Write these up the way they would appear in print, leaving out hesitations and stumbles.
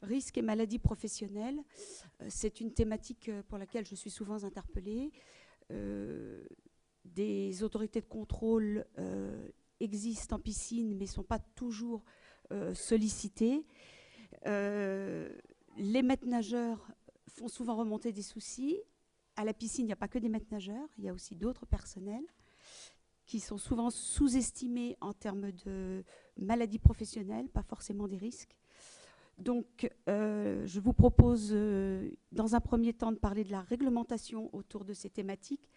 Risques et maladies professionnelles, c'est une thématique pour laquelle je suis souvent interpellée. Des autorités de contrôle existent en piscine, mais ne sont pas toujours sollicitées. Les maîtres nageurs font souvent remonter des soucis. À la piscine, il n'y a pas que des maîtres nageurs, il y a aussi d'autres personnels qui sont souvent sous-estimés en termes de maladies professionnelles, pas forcément des risques. Donc, je vous propose, dans un premier temps, de parler de la réglementation autour de ces thématiques.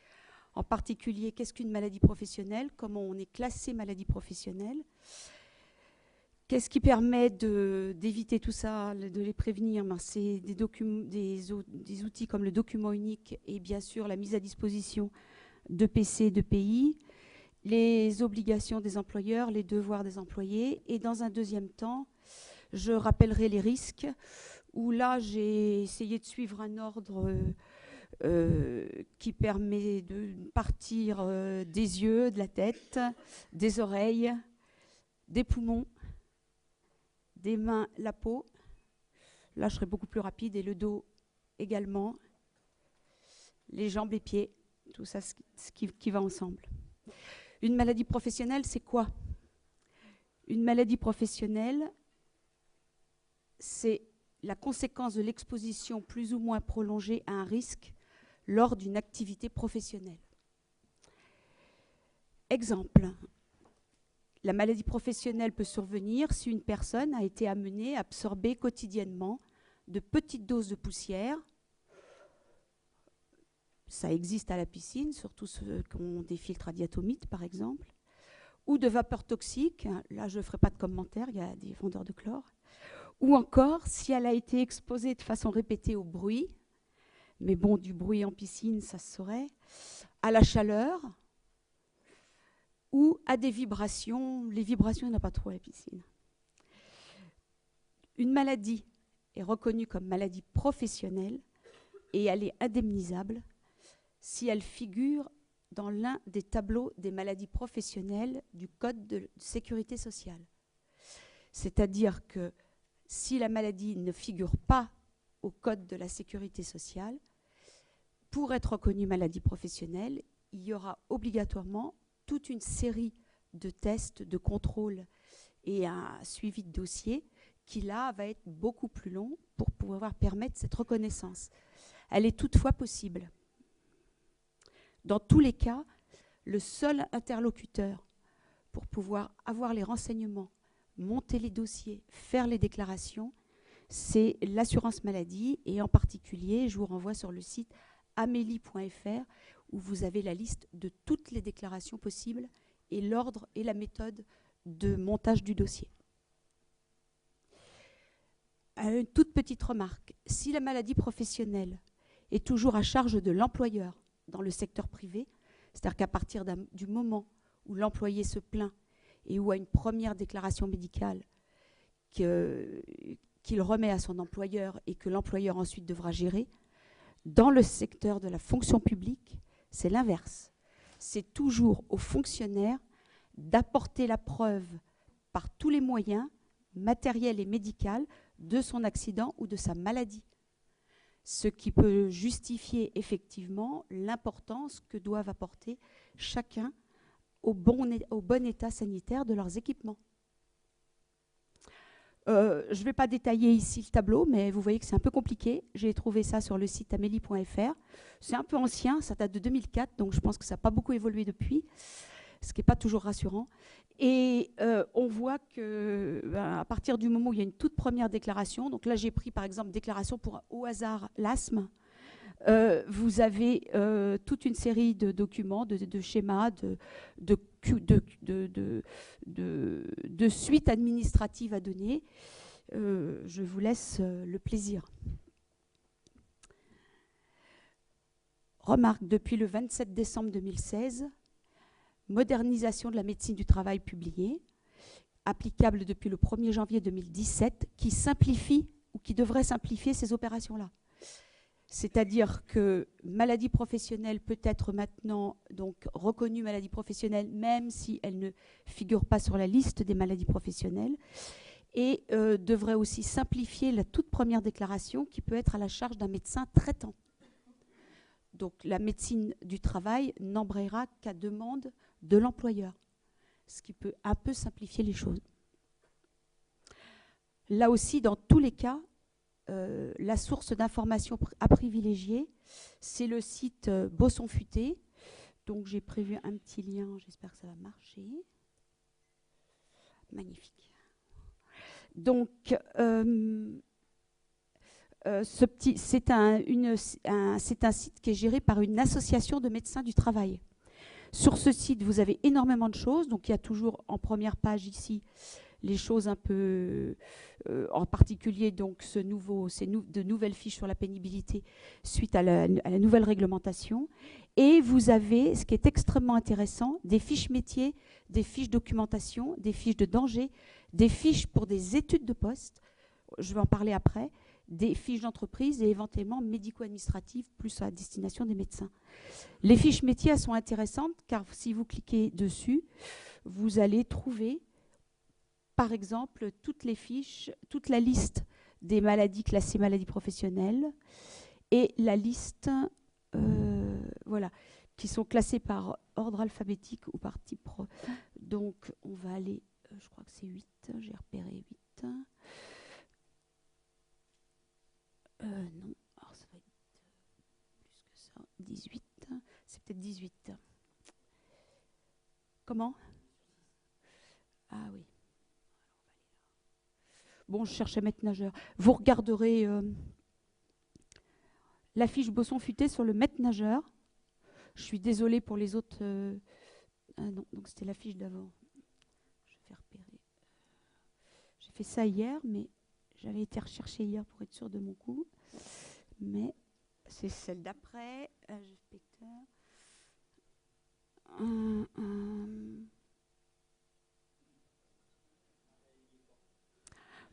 En particulier, qu'est-ce qu'une maladie professionnelle? Comment on est classé maladie professionnelle? Qu'est-ce qui permet d'éviter tout ça, de les prévenir? C'est des outils comme le document unique et bien sûr la mise à disposition de PC, de PI, les obligations des employeurs, les devoirs des employés. Et dans un deuxième temps, je rappellerai les risques, où là, j'ai essayé de suivre un ordre qui permet de partir des yeux, de la tête, des oreilles, des poumons, des mains, la peau. Là, je serai beaucoup plus rapide, et le dos également, les jambes, les pieds, tout ça qui va ensemble. Une maladie professionnelle, c'est quoi? Une maladie professionnelle, c'est la conséquence de l'exposition plus ou moins prolongée à un risque lors d'une activité professionnelle. Exemple, la maladie professionnelle peut survenir si une personne a été amenée à absorber quotidiennement de petites doses de poussière. Ça existe à la piscine, surtout ceux qui ont des filtres à diatomite, par exemple, ou de vapeurs toxiques. Là, je ne ferai pas de commentaire, il y a des vendeurs de chlore. Ou encore, si elle a été exposée de façon répétée au bruit, mais bon, du bruit en piscine, ça se saurait, à la chaleur, ou à des vibrations. Les vibrations, il n'y en a pas trop à la piscine. Une maladie est reconnue comme maladie professionnelle et elle est indemnisable si elle figure dans l'un des tableaux des maladies professionnelles du Code de sécurité sociale. C'est-à-dire que si la maladie ne figure pas au Code de la sécurité sociale, pour être reconnue maladie professionnelle, il y aura obligatoirement toute une série de tests, de contrôles et un suivi de dossier qui, là, va être beaucoup plus long pour pouvoir permettre cette reconnaissance. Elle est toutefois possible. Dans tous les cas, le seul interlocuteur pour pouvoir avoir les renseignements, monter les dossiers, faire les déclarations, c'est l'assurance maladie. Et en particulier, je vous renvoie sur le site amélie.fr où vous avez la liste de toutes les déclarations possibles et l'ordre et la méthode de montage du dossier. Une toute petite remarque. Si la maladie professionnelle est toujours à charge de l'employeur dans le secteur privé, c'est-à-dire qu'à partir du moment où l'employé se plaint et où a une première déclaration médicale qu'il remet à son employeur et que l'employeur ensuite devra gérer, dans le secteur de la fonction publique, c'est l'inverse. C'est toujours au fonctionnaire d'apporter la preuve par tous les moyens, matériels et médicaux, de son accident ou de sa maladie. Ce qui peut justifier effectivement l'importance que doivent apporter chacun au bon état sanitaire de leurs équipements. Je ne vais pas détailler ici le tableau, mais vous voyez que c'est un peu compliqué. J'ai trouvé ça sur le site amélie.fr. C'est un peu ancien, ça date de 2004, donc je pense que ça n'a pas beaucoup évolué depuis, ce qui n'est pas toujours rassurant. Et on voit qu'à partir du moment où il y a une toute première déclaration, donc là j'ai pris par exemple déclaration pour au hasard l'asthme, vous avez toute une série de documents, de schémas, de suites administratives à donner. Je vous laisse le plaisir. Remarque, depuis le 27 décembre 2016, modernisation de la médecine du travail publiée, applicable depuis le 1er janvier 2017, qui simplifie ou qui devrait simplifier ces opérations-là. C'est-à-dire que maladie professionnelle peut être maintenant donc reconnue maladie professionnelle, même si elle ne figure pas sur la liste des maladies professionnelles. et devrait aussi simplifier la toute première déclaration qui peut être à la charge d'un médecin traitant. Donc la médecine du travail n'embrayera qu'à demande de l'employeur, ce qui peut un peu simplifier les choses. Là aussi, dans tous les cas, la source d'information à privilégier, c'est le site Bosson Futé. Donc j'ai prévu un petit lien, j'espère que ça va marcher. Magnifique. Donc, c'est un site qui est géré par une association de médecins du travail. Sur ce site, vous avez énormément de choses. Donc, il y a toujours en première page ici les choses un peu, en particulier donc de nouvelles fiches sur la pénibilité suite à la nouvelle réglementation. Et vous avez, ce qui est extrêmement intéressant, des fiches métiers, des fiches documentation, des fiches de danger, des fiches pour des études de poste, je vais en parler après, des fiches d'entreprise et éventuellement médico-administratives, plus à destination des médecins. Les fiches métiers, elles sont intéressantes car si vous cliquez dessus, vous allez trouver, par exemple, toutes les fiches, toute la liste des maladies classées maladies professionnelles et la liste, voilà, qui sont classées par ordre alphabétique ou par type. Donc, on va aller, je crois que c'est 8, j'ai repéré 8. Non, alors ça va être plus que ça, 18, c'est peut-être 18. Comment? Ah oui. Bon, je cherchais maître nageur. Vous regarderez la fiche Bosson Futé sur le maître nageur. Je suis désolée pour les autres. Ah non, donc c'était la fiche d'avant. Je vais repérer. J'ai fait ça hier, mais j'avais été rechercher hier pour être sûre de mon coup. Mais c'est celle d'après.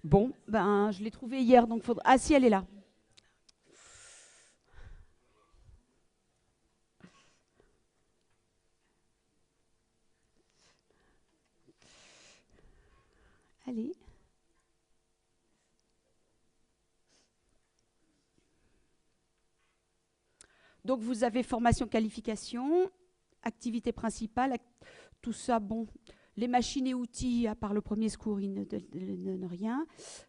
Bon, ben, je l'ai trouvée hier, donc faudra... Ah si, elle est là. Allez. Donc, vous avez formation, qualification, activité principale, tout ça, bon... Les machines et outils, à part le premier secours, ils ne donnent rien.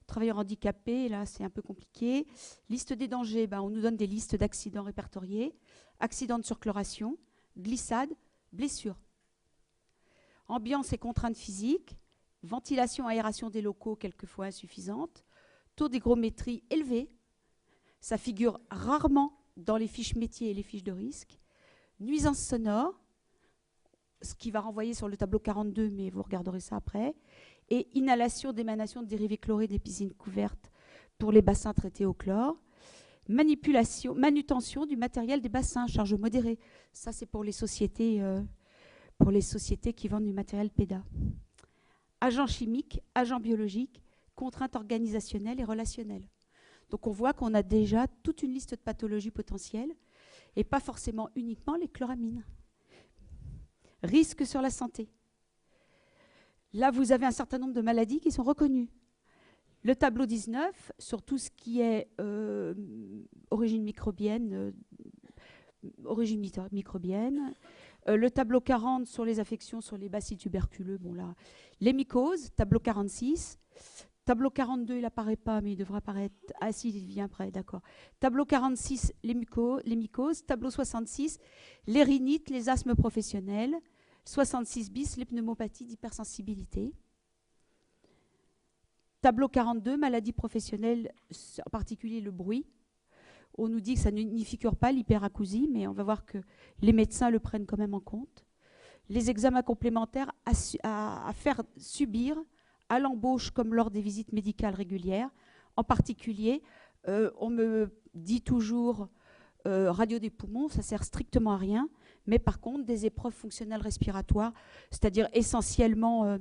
Travailleurs handicapés, là, c'est un peu compliqué. Liste des dangers, ben, on nous donne des listes d'accidents répertoriés. Accidents de surchloration, glissade, blessures. Ambiance et contraintes physiques. Ventilation, aération des locaux, quelquefois insuffisante. Taux d'hygrométrie élevé. Ça figure rarement dans les fiches métiers et les fiches de risque. Nuisance sonore, ce qui va renvoyer sur le tableau 42, mais vous regarderez ça après. Et inhalation d'émanation de dérivés chlorés des piscines couvertes pour les bassins traités au chlore. Manutention du matériel des bassins, charge modérée. Ça, c'est pour les sociétés qui vendent du matériel PEDA. Agents chimiques, agents biologiques, contraintes organisationnelles et relationnelles. Donc on voit qu'on a déjà toute une liste de pathologies potentielles et pas forcément uniquement les chloramines. Risque sur la santé. Là, vous avez un certain nombre de maladies qui sont reconnues. Le tableau 19, sur tout ce qui est origine microbienne. Le tableau 40 sur les affections, sur les bacilles tuberculeux. Bon, là, les mycoses. Tableau 46. Tableau 42, il n'apparaît pas, mais il devrait apparaître. Ah si, il vient après, d'accord. Tableau 46, les mycoses. Tableau 66, les rhinites, les asthmes professionnels. 66 bis, les pneumopathies d'hypersensibilité. Tableau 42, maladies professionnelles, en particulier le bruit. On nous dit que ça n'y figure pas, l'hyperacousie, mais on va voir que les médecins le prennent quand même en compte. Les examens complémentaires à faire subir à l'embauche comme lors des visites médicales régulières. En particulier, on me dit toujours radio des poumons, ça sert strictement à rien, mais par contre, des épreuves fonctionnelles respiratoires, c'est-à-dire essentiellement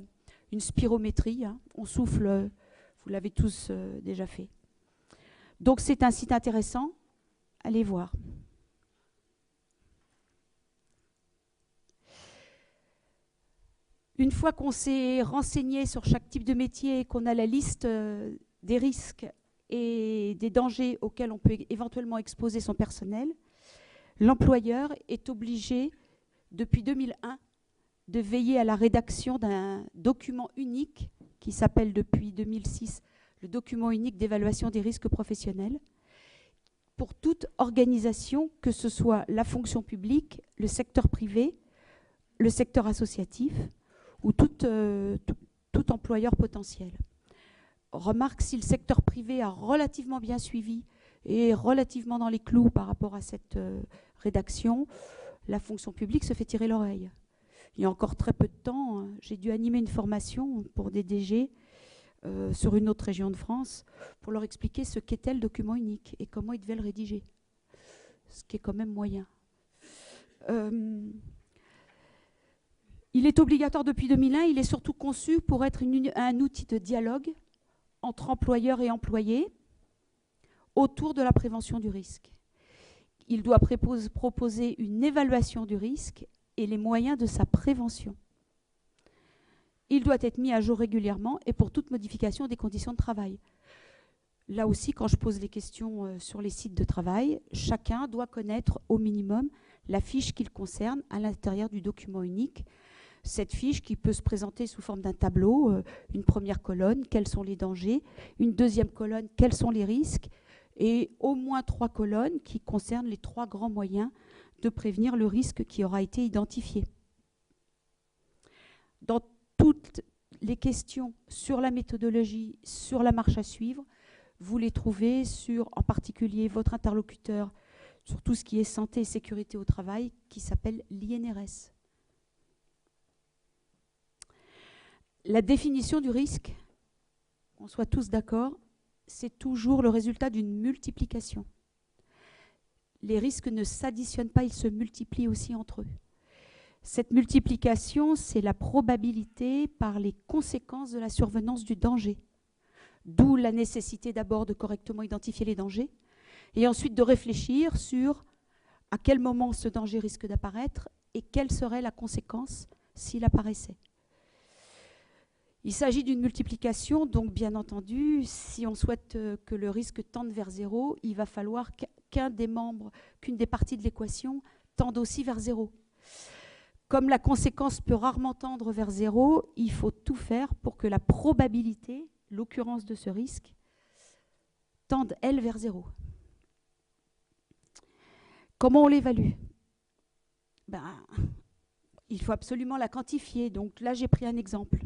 une spirométrie, hein, on souffle, vous l'avez tous déjà fait. Donc c'est un site intéressant, allez voir. Une fois qu'on s'est renseigné sur chaque type de métier et qu'on a la liste des risques et des dangers auxquels on peut éventuellement exposer son personnel, l'employeur est obligé, depuis 2001, de veiller à la rédaction d'un document unique qui s'appelle depuis 2006 le document unique d'évaluation des risques professionnels pour toute organisation, que ce soit la fonction publique, le secteur privé, le secteur associatif ou tout employeur potentiel. Remarque, si le secteur privé a relativement bien suivi et relativement dans les clous par rapport à cette rédaction, la fonction publique se fait tirer l'oreille. Il y a encore très peu de temps, j'ai dû animer une formation pour des DG sur une autre région de France pour leur expliquer ce qu'était le document unique et comment ils devaient le rédiger, ce qui est quand même moyen. Il est obligatoire depuis 2001, il est surtout conçu pour être un outil de dialogue entre employeurs et employés autour de la prévention du risque. Il doit proposer une évaluation du risque et les moyens de sa prévention. Il doit être mis à jour régulièrement et pour toute modification des conditions de travail. Là aussi, quand je pose les questions sur les sites de travail, chacun doit connaître au minimum la fiche qui le concerne à l'intérieur du document unique. Cette fiche qui peut se présenter sous forme d'un tableau, une première colonne, quels sont les dangers, une deuxième colonne, quels sont les risques, et au moins 3 colonnes qui concernent les 3 grands moyens de prévenir le risque qui aura été identifié. Dans toutes les questions sur la méthodologie, sur la marche à suivre, vous les trouvez sur, en particulier, votre interlocuteur sur tout ce qui est santé et sécurité au travail, qui s'appelle l'INRS. La définition du risque, qu'on soit tous d'accord, c'est toujours le résultat d'une multiplication. Les risques ne s'additionnent pas, ils se multiplient aussi entre eux. Cette multiplication, c'est la probabilité par les conséquences de la survenance du danger. D'où la nécessité d'abord de correctement identifier les dangers et ensuite de réfléchir sur à quel moment ce danger risque d'apparaître et quelle serait la conséquence s'il apparaissait. Il s'agit d'une multiplication, donc bien entendu, si on souhaite que le risque tende vers zéro, il va falloir qu'une des parties de l'équation tende aussi vers zéro. Comme la conséquence peut rarement tendre vers zéro, il faut tout faire pour que la probabilité, l'occurrence de ce risque, tende, elle, vers zéro. Comment on l'évalue ? Il faut absolument la quantifier. Donc là, j'ai pris un exemple.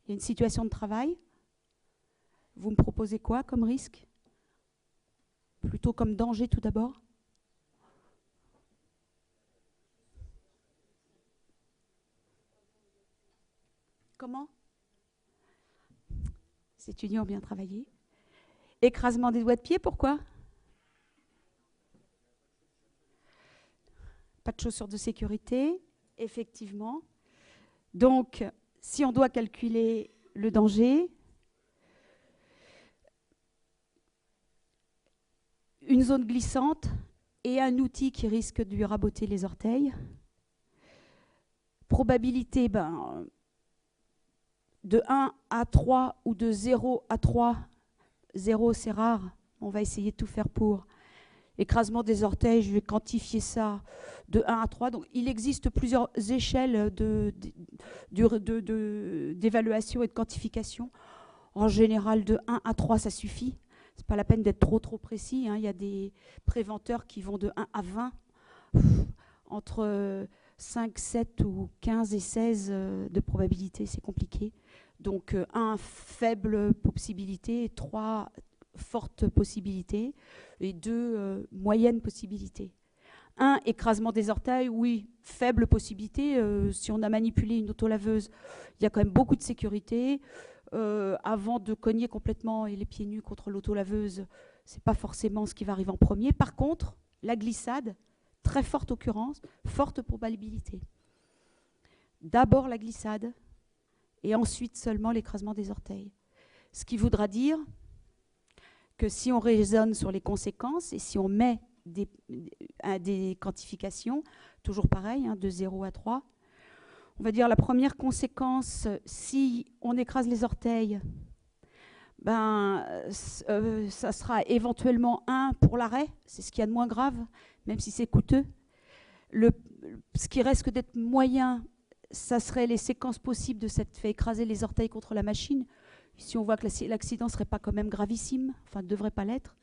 Il y a une situation de travail. Vous me proposez quoi comme risque ? Plutôt comme danger tout d'abord ? Comment ? Les étudiants ont bien travaillé. Écrasement des doigts de pied, pourquoi ? Pas de chaussures de sécurité, effectivement. Donc, si on doit calculer le danger, une zone glissante et un outil qui risque de lui raboter les orteils. Probabilité, de 1 à 3 ou de 0 à 3, 0 c'est rare, on va essayer de tout faire pour. Écrasement des orteils, je vais quantifier ça de 1 à 3. Donc il existe plusieurs échelles d'évaluation et de quantification. En général, de 1 à 3, ça suffit. Ce n'est pas la peine d'être trop précis. Il y a des préventeurs qui vont de 1 à 20, entre 5, 7 ou 15 et 16 de probabilité, c'est compliqué. Donc 1, faible possibilité, 3, forte possibilité, et 2, moyenne possibilité. 1, écrasement des orteils, oui, faible possibilité. Si on a manipulé une autolaveuse, il y a quand même beaucoup de sécurité. Avant de cogner complètement et les pieds nus contre l'autolaveuse, ce n'est pas forcément ce qui va arriver en premier. Par contre, la glissade, très forte occurrence, forte probabilité. D'abord la glissade et ensuite seulement l'écrasement des orteils. Ce qui voudra dire que si on raisonne sur les conséquences et si on met des quantifications, toujours pareil, de 0 à 3, On va dire la première conséquence, si on écrase les orteils, ben, ça sera éventuellement un pour l'arrêt, c'est ce qu'il y a de moins grave, même si c'est coûteux. Ce qui risque d'être moyen, ça serait les séquences possibles de s'être fait écraser les orteils contre la machine. Si on voit que l'accident ne serait pas quand même gravissime, enfin ne devrait pas l'être.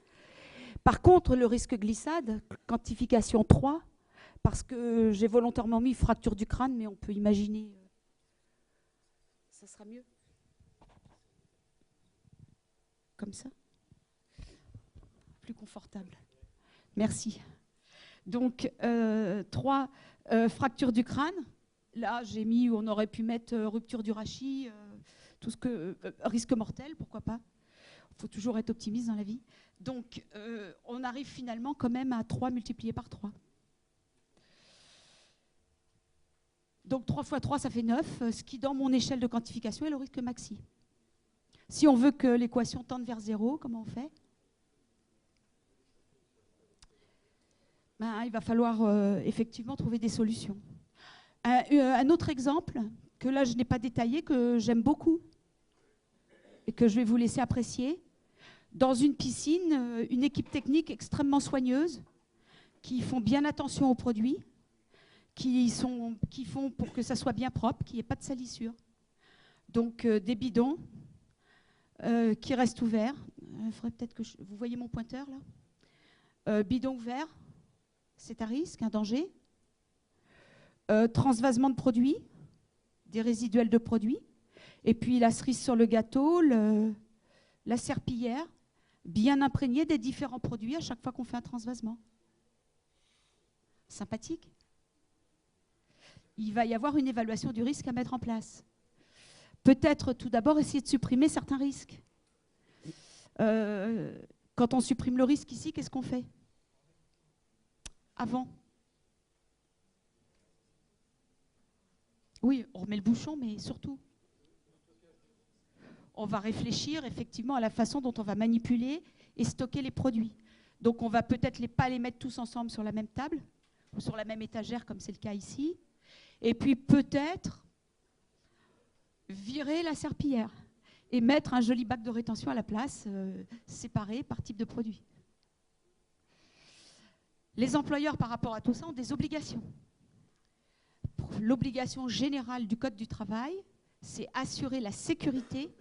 Par contre, le risque glissade, quantification 3, parce que j'ai volontairement mis fracture du crâne, mais on peut imaginer, ça sera mieux. Comme ça. Plus confortable. Merci. Donc, 3, fracture du crâne. Là, j'ai mis où on aurait pu mettre rupture du rachis, tout ce que risque mortel, pourquoi pas. Il faut toujours être optimiste dans la vie. Donc, on arrive finalement quand même à 3 multiplié par 3. Donc, 3 fois 3, ça fait 9, ce qui, dans mon échelle de quantification, est le risque maxi. Si on veut que l'équation tende vers 0, comment on fait? Ben, il va falloir effectivement trouver des solutions. Un autre exemple, que là je n'ai pas détaillé, que j'aime beaucoup et que je vais vous laisser apprécier. Dans une piscine, une équipe technique extrêmement soigneuse, qui font bien attention aux produits, qui font pour que ça soit bien propre, qu'il n'y ait pas de salissure. Donc des bidons qui restent ouverts. Il faudrait peut-être que vous voyez mon pointeur là. Bidon ouvert, c'est un risque, un danger. Transvasement de produits, des résiduels de produits. Et puis la cerise sur le gâteau, la serpillière, bien imprégnée des différents produits à chaque fois qu'on fait un transvasement. Sympathique. Il va y avoir une évaluation du risque à mettre en place. Peut-être tout d'abord essayer de supprimer certains risques. Quand on supprime le risque ici, qu'est-ce qu'on fait? Avant. Oui, on remet le bouchon, mais surtout, on va réfléchir effectivement à la façon dont on va manipuler et stocker les produits. Donc on va peut-être pas les mettre tous ensemble sur la même table ou sur la même étagère comme c'est le cas ici. Et puis peut-être virer la serpillière et mettre un joli bac de rétention à la place, séparé par type de produit. Les employeurs par rapport à tout ça ont des obligations. L'obligation générale du Code du travail, c'est assurer la sécurité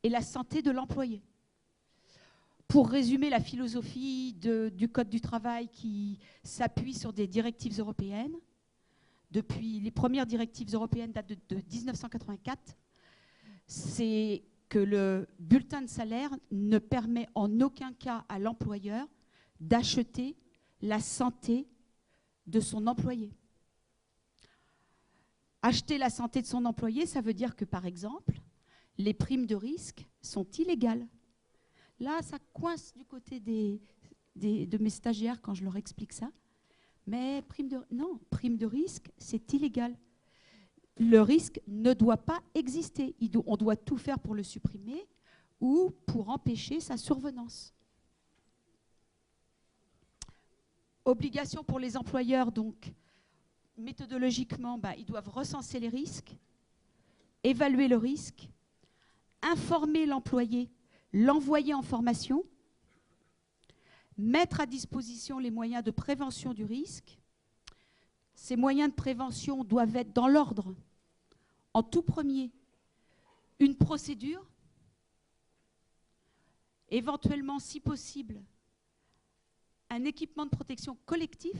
et la santé de l'employé. Pour résumer la philosophie du Code du travail qui s'appuie sur des directives européennes, depuis les premières directives européennes datent de 1984, c'est que le bulletin de salaire ne permet en aucun cas à l'employeur d'acheter la santé de son employé. Acheter la santé de son employé, ça veut dire que, par exemple, les primes de risque sont illégales. Là, ça coince du côté de mes stagiaires quand je leur explique ça. Mais prime de risque, c'est illégal. Le risque ne doit pas exister. On doit tout faire pour le supprimer ou pour empêcher sa survenance. Obligation pour les employeurs, donc, méthodologiquement, ils doivent recenser les risques, évaluer le risque, informer l'employé, l'envoyer en formation, mettre à disposition les moyens de prévention du risque. Ces moyens de prévention doivent être dans l'ordre. En tout premier, une procédure, éventuellement, si possible, un équipement de protection collectif,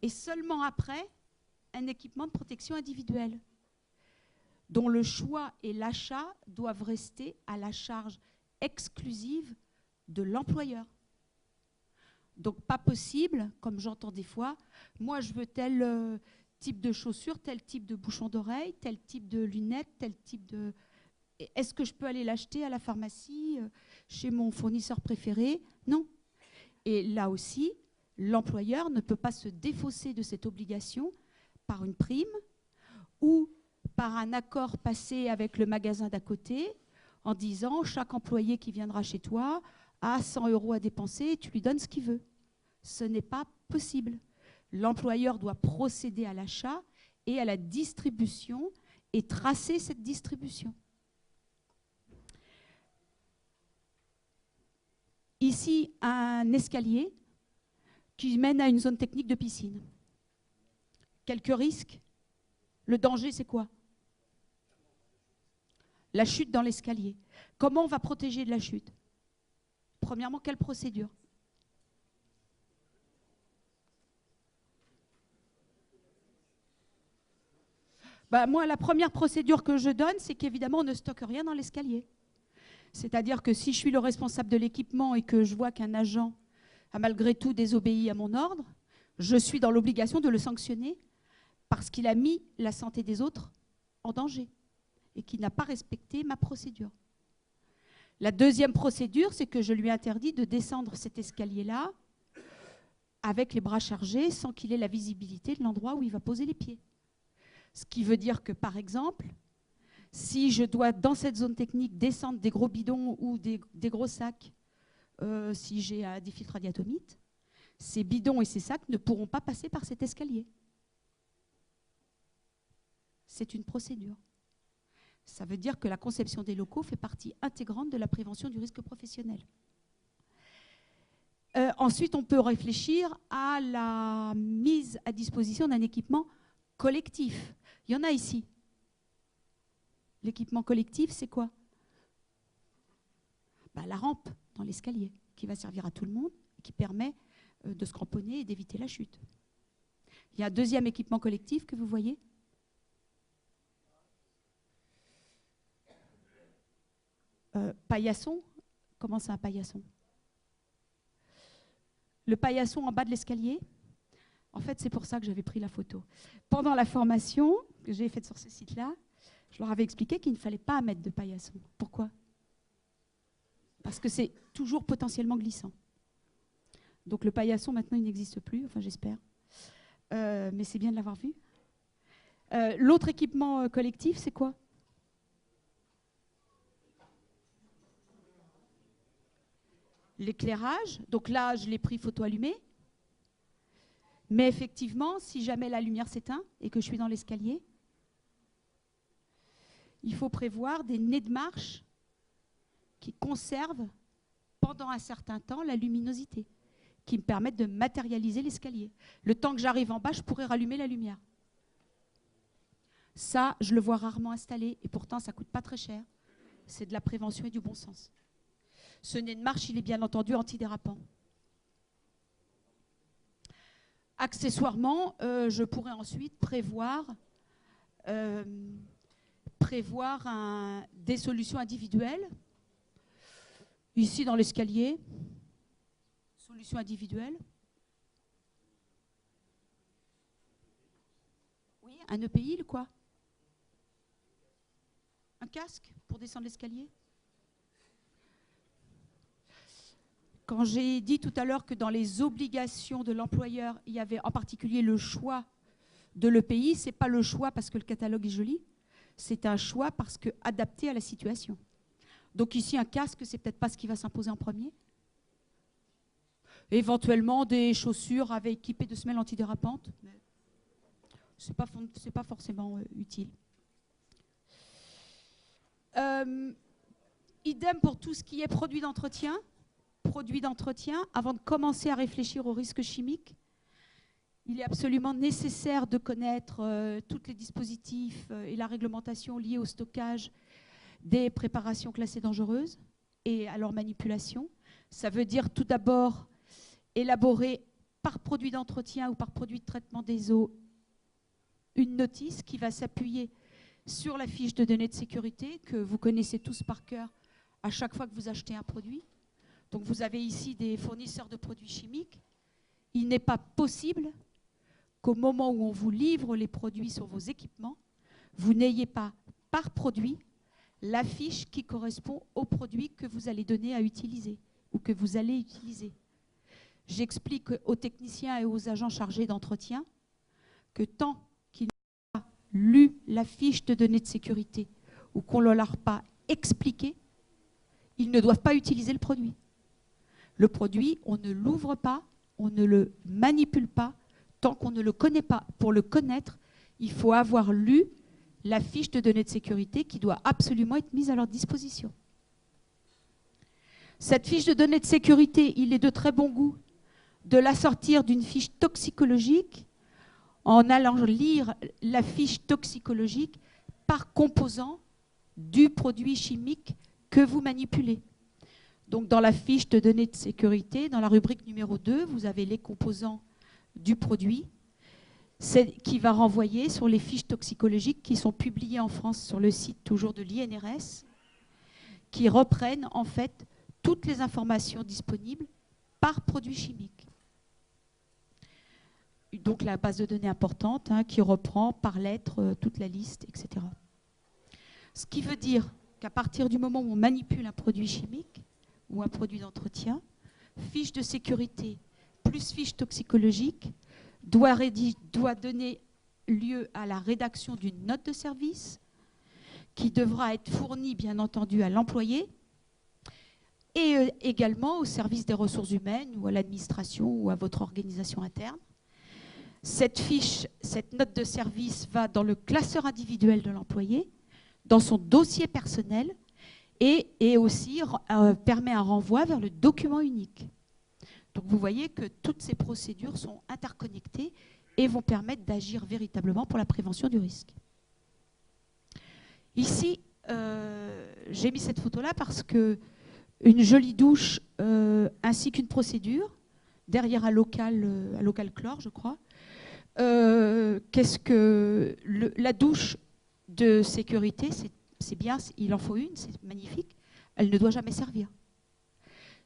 et seulement après, un équipement de protection individuelle, dont le choix et l'achat doivent rester à la charge exclusive de l'employeur. Donc pas possible, comme j'entends des fois, moi je veux tel type de chaussures, tel type de bouchon d'oreille, tel type de lunettes, tel type de... Est-ce que je peux aller l'acheter à la pharmacie, chez mon fournisseur préféré? Non. Et là aussi, l'employeur ne peut pas se défausser de cette obligation par une prime ou par un accord passé avec le magasin d'à côté en disant chaque employé qui viendra chez toi a 100 € à dépenser et tu lui donnes ce qu'il veut. Ce n'est pas possible. L'employeur doit procéder à l'achat et à la distribution et tracer cette distribution. Ici, un escalier qui mène à une zone technique de piscine. Quelques risques. Le danger, c'est quoi? La chute dans l'escalier. Comment on va protéger de la chute? Premièrement, quelle procédure? Moi, la première procédure que je donne, c'est qu'évidemment, on ne stocke rien dans l'escalier. C'est-à-dire que si je suis le responsable de l'équipement et que je vois qu'un agent a malgré tout désobéi à mon ordre, je suis dans l'obligation de le sanctionner parce qu'il a mis la santé des autres en danger et qu'il n'a pas respecté ma procédure. La deuxième procédure, c'est que je lui interdis de descendre cet escalier-là avec les bras chargés sans qu'il ait la visibilité de l'endroit où il va poser les pieds. Ce qui veut dire que, par exemple, si je dois, dans cette zone technique, descendre des gros bidons ou des gros sacs, si j'ai des filtres à diatomite, ces bidons et ces sacs ne pourront pas passer par cet escalier. C'est une procédure. Ça veut dire que la conception des locaux fait partie intégrante de la prévention du risque professionnel. Ensuite, on peut réfléchir à la mise à disposition d'un équipement collectif. Il y en a ici. L'équipement collectif, c'est quoi? La rampe dans l'escalier, qui va servir à tout le monde, qui permet de se cramponner et d'éviter la chute. Il y a un deuxième équipement collectif que vous voyez. Paillasson. Comment c'est un paillasson? Le paillasson en bas de l'escalier. En fait, c'est pour ça que j'avais pris la photo. Pendant la formation que j'ai faite sur ce site-là, je leur avais expliqué qu'il ne fallait pas mettre de paillasson. Pourquoi? Parce que c'est toujours potentiellement glissant. Donc le paillasson, maintenant, il n'existe plus, enfin j'espère. Mais c'est bien de l'avoir vu. L'autre équipement collectif, c'est quoi? L'éclairage. Donc là, je l'ai pris photo allumée. Mais effectivement, si jamais la lumière s'éteint et que je suis dans l'escalier, il faut prévoir des nez de marche qui conservent pendant un certain temps la luminosité, qui me permettent de matérialiser l'escalier. Le temps que j'arrive en bas, je pourrais rallumer la lumière. Ça, je le vois rarement installé et pourtant, ça ne coûte pas très cher. C'est de la prévention et du bon sens. Ce nez de marche, il est bien entendu antidérapant. Accessoirement, je pourrais ensuite prévoir des solutions individuelles. Ici, dans l'escalier, solution individuelle. Oui, un EPI, quoi? Un casque pour descendre l'escalier? Quand j'ai dit tout à l'heure que dans les obligations de l'employeur, il y avait en particulier le choix de l'EPI, ce n'est pas le choix parce que le catalogue est joli, c'est un choix parce que adapté à la situation. Donc ici, un casque, c'est peut-être pas ce qui va s'imposer en premier. Éventuellement, des chaussures équipées de semelles antidérapantes, mais ce n'est pas forcément utile. Idem pour tout ce qui est produit d'entretien. Avant de commencer à réfléchir aux risques chimiques, il est absolument nécessaire de connaître tous les dispositifs et la réglementation liée au stockage des préparations classées dangereuses et à leur manipulation. Ça veut dire tout d'abord élaborer par produit d'entretien ou par produit de traitement des eaux une notice qui va s'appuyer sur la fiche de données de sécurité que vous connaissez tous par cœur à chaque fois que vous achetez un produit. Donc vous avez ici des fournisseurs de produits chimiques. Il n'est pas possible qu'au moment où on vous livre les produits sur vos équipements, vous n'ayez pas par produit la fiche qui correspond au produit que vous allez donner à utiliser ou que vous allez utiliser. J'explique aux techniciens et aux agents chargés d'entretien que tant qu'ils n'ont pas lu la fiche de données de sécurité ou qu'on ne leur a pas expliqué, ils ne doivent pas utiliser le produit. Le produit, on ne l'ouvre pas, on ne le manipule pas tant qu'on ne le connaît pas. Pour le connaître, il faut avoir lu la fiche de données de sécurité qui doit absolument être mise à leur disposition. Cette fiche de données de sécurité, il est de très bon goût de la sortir d'une fiche toxicologique en allant lire la fiche toxicologique par composant du produit chimique que vous manipulez. Donc dans la fiche de données de sécurité, dans la rubrique numéro 2, vous avez les composants du produit qui va renvoyer sur les fiches toxicologiques qui sont publiées en France sur le site toujours de l'INRS, qui reprennent en fait toutes les informations disponibles par produit chimique. Donc la base de données importante qui reprend par lettre toute la liste, etc. Ce qui veut dire qu'à partir du moment où on manipule un produit chimique ou un produit d'entretien, fiche de sécurité plus fiche toxicologique doit donner lieu à la rédaction d'une note de service qui devra être fournie, bien entendu, à l'employé et également au service des ressources humaines ou à l'administration ou à votre organisation interne. Cette fiche, cette note de service va dans le classeur individuel de l'employé, dans son dossier personnel et aussi permet un renvoi vers le document unique. Donc vous voyez que toutes ces procédures sont interconnectées et vont permettre d'agir véritablement pour la prévention du risque. Ici, j'ai mis cette photo-là parce que une jolie douche ainsi qu'une procédure, derrière un local chlore, je crois. Qu'est-ce que la douche de sécurité, c'est bien, il en faut une, c'est magnifique, elle ne doit jamais servir.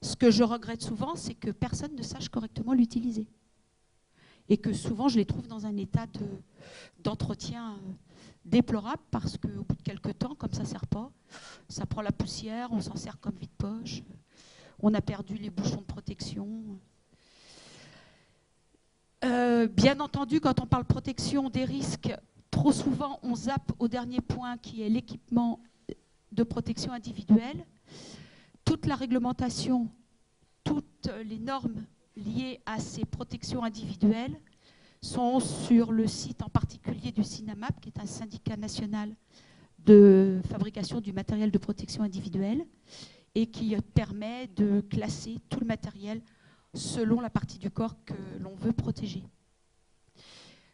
Ce que je regrette souvent, c'est que personne ne sache correctement l'utiliser. Et que souvent, je les trouve dans un état d'entretien déplorable parce qu'au bout de quelques temps, comme ça ne sert pas, ça prend la poussière, on s'en sert comme vide-poche, on a perdu les bouchons de protection. Bien entendu, quand on parle protection des risques, trop souvent, on zappe au dernier point qui est l'équipement de protection individuelle. Toute la réglementation, toutes les normes liées à ces protections individuelles sont sur le site en particulier du CINAMAP, qui est un syndicat national de fabrication du matériel de protection individuelle et qui permet de classer tout le matériel selon la partie du corps que l'on veut protéger.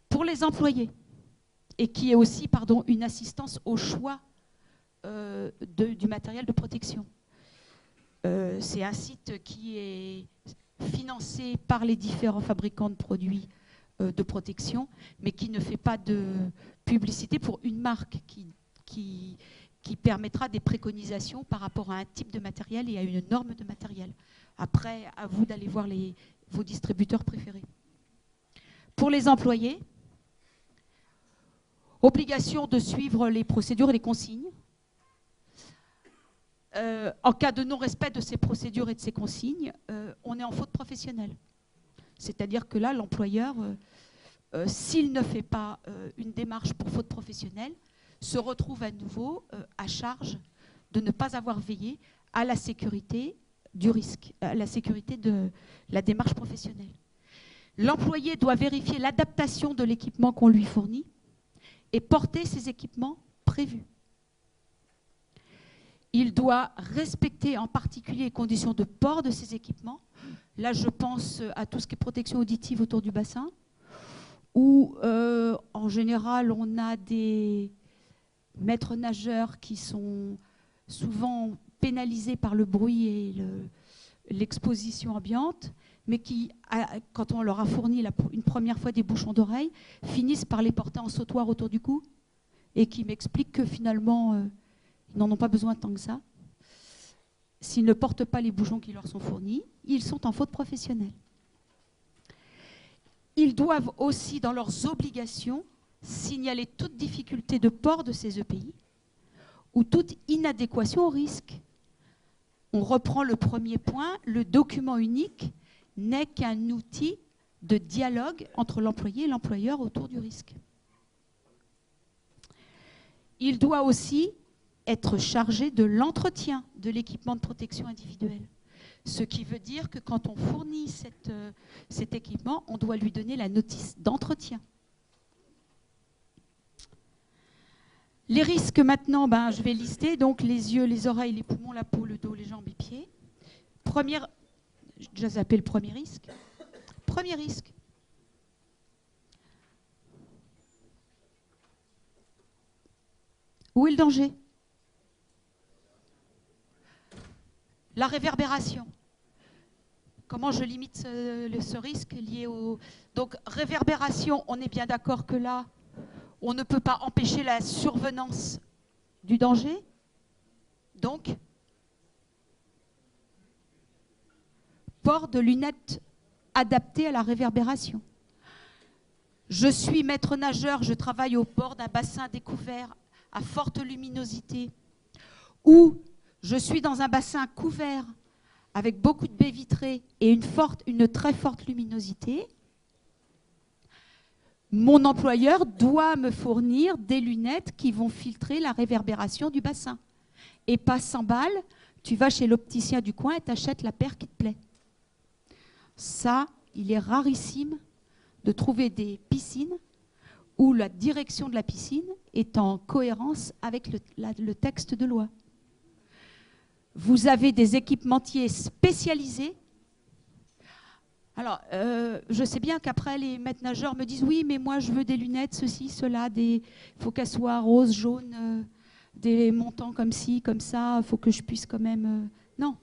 Pour les employés, et qui est aussi une assistance au choix du matériel de protection. C'est un site qui est financé par les différents fabricants de produits de protection, mais qui ne fait pas de publicité pour une marque qui permettra des préconisations par rapport à un type de matériel et à une norme de matériel. Après, à vous d'aller voir vos distributeurs préférés. Pour les employés, obligation de suivre les procédures et les consignes. En cas de non-respect de ces procédures et de ces consignes, on est en faute professionnelle. C'est-à-dire que là, l'employeur, s'il ne fait pas une démarche pour faute professionnelle, se retrouve à nouveau à charge de ne pas avoir veillé à la sécurité du risque, à la sécurité de la démarche professionnelle. L'employé doit vérifier l'adaptation de l'équipement qu'on lui fournit et porter ces équipements prévus. Il doit respecter en particulier les conditions de port de ces équipements. Là, je pense à tout ce qui est protection auditive autour du bassin, où en général, on a des maîtres nageurs qui sont souvent pénalisés par le bruit et l'exposition ambiante, mais qui, quand on leur a fourni une première fois des bouchons d'oreille, finissent par les porter en sautoir autour du cou, et qui m'expliquent que finalement, ils n'en ont pas besoin tant que ça. S'ils ne portent pas les bouchons qui leur sont fournis, ils sont en faute professionnelle. Ils doivent aussi, dans leurs obligations, signaler toute difficulté de port de ces EPI ou toute inadéquation au risque. On reprend le premier point, le document unique n'est qu'un outil de dialogue entre l'employé et l'employeur autour du risque. Il doit aussi être chargé de l'entretien de l'équipement de protection individuelle. Ce qui veut dire que quand on fournit cet équipement, on doit lui donner la notice d'entretien. Les risques maintenant, je vais lister. Donc les yeux, les oreilles, les poumons, la peau, le dos, les jambes, les pieds. Je les appelle le premier risque. Premier risque. Où est le danger? La réverbération. Comment je limite ce risque lié au... Donc, réverbération, on est bien d'accord que là, on ne peut pas empêcher la survenance du danger. Donc, port de lunettes adaptées à la réverbération. Je suis maître nageur, je travaille au bord d'un bassin découvert à forte luminosité, ou je suis dans un bassin couvert avec beaucoup de baies vitrées et une très forte luminosité. Mon employeur doit me fournir des lunettes qui vont filtrer la réverbération du bassin. Et pas 100 balles, tu vas chez l'opticien du coin et t'achètes la paire qui te plaît. Ça, il est rarissime de trouver des piscines où la direction de la piscine est en cohérence avec le texte de loi. Vous avez des équipementiers spécialisés. Alors, je sais bien qu'après, les maîtres nageurs me disent « Oui, mais moi, je veux des lunettes, ceci, cela, il faut qu'elles soient roses, jaunes, des montants comme ci, comme ça, il faut que je puisse quand même… Non,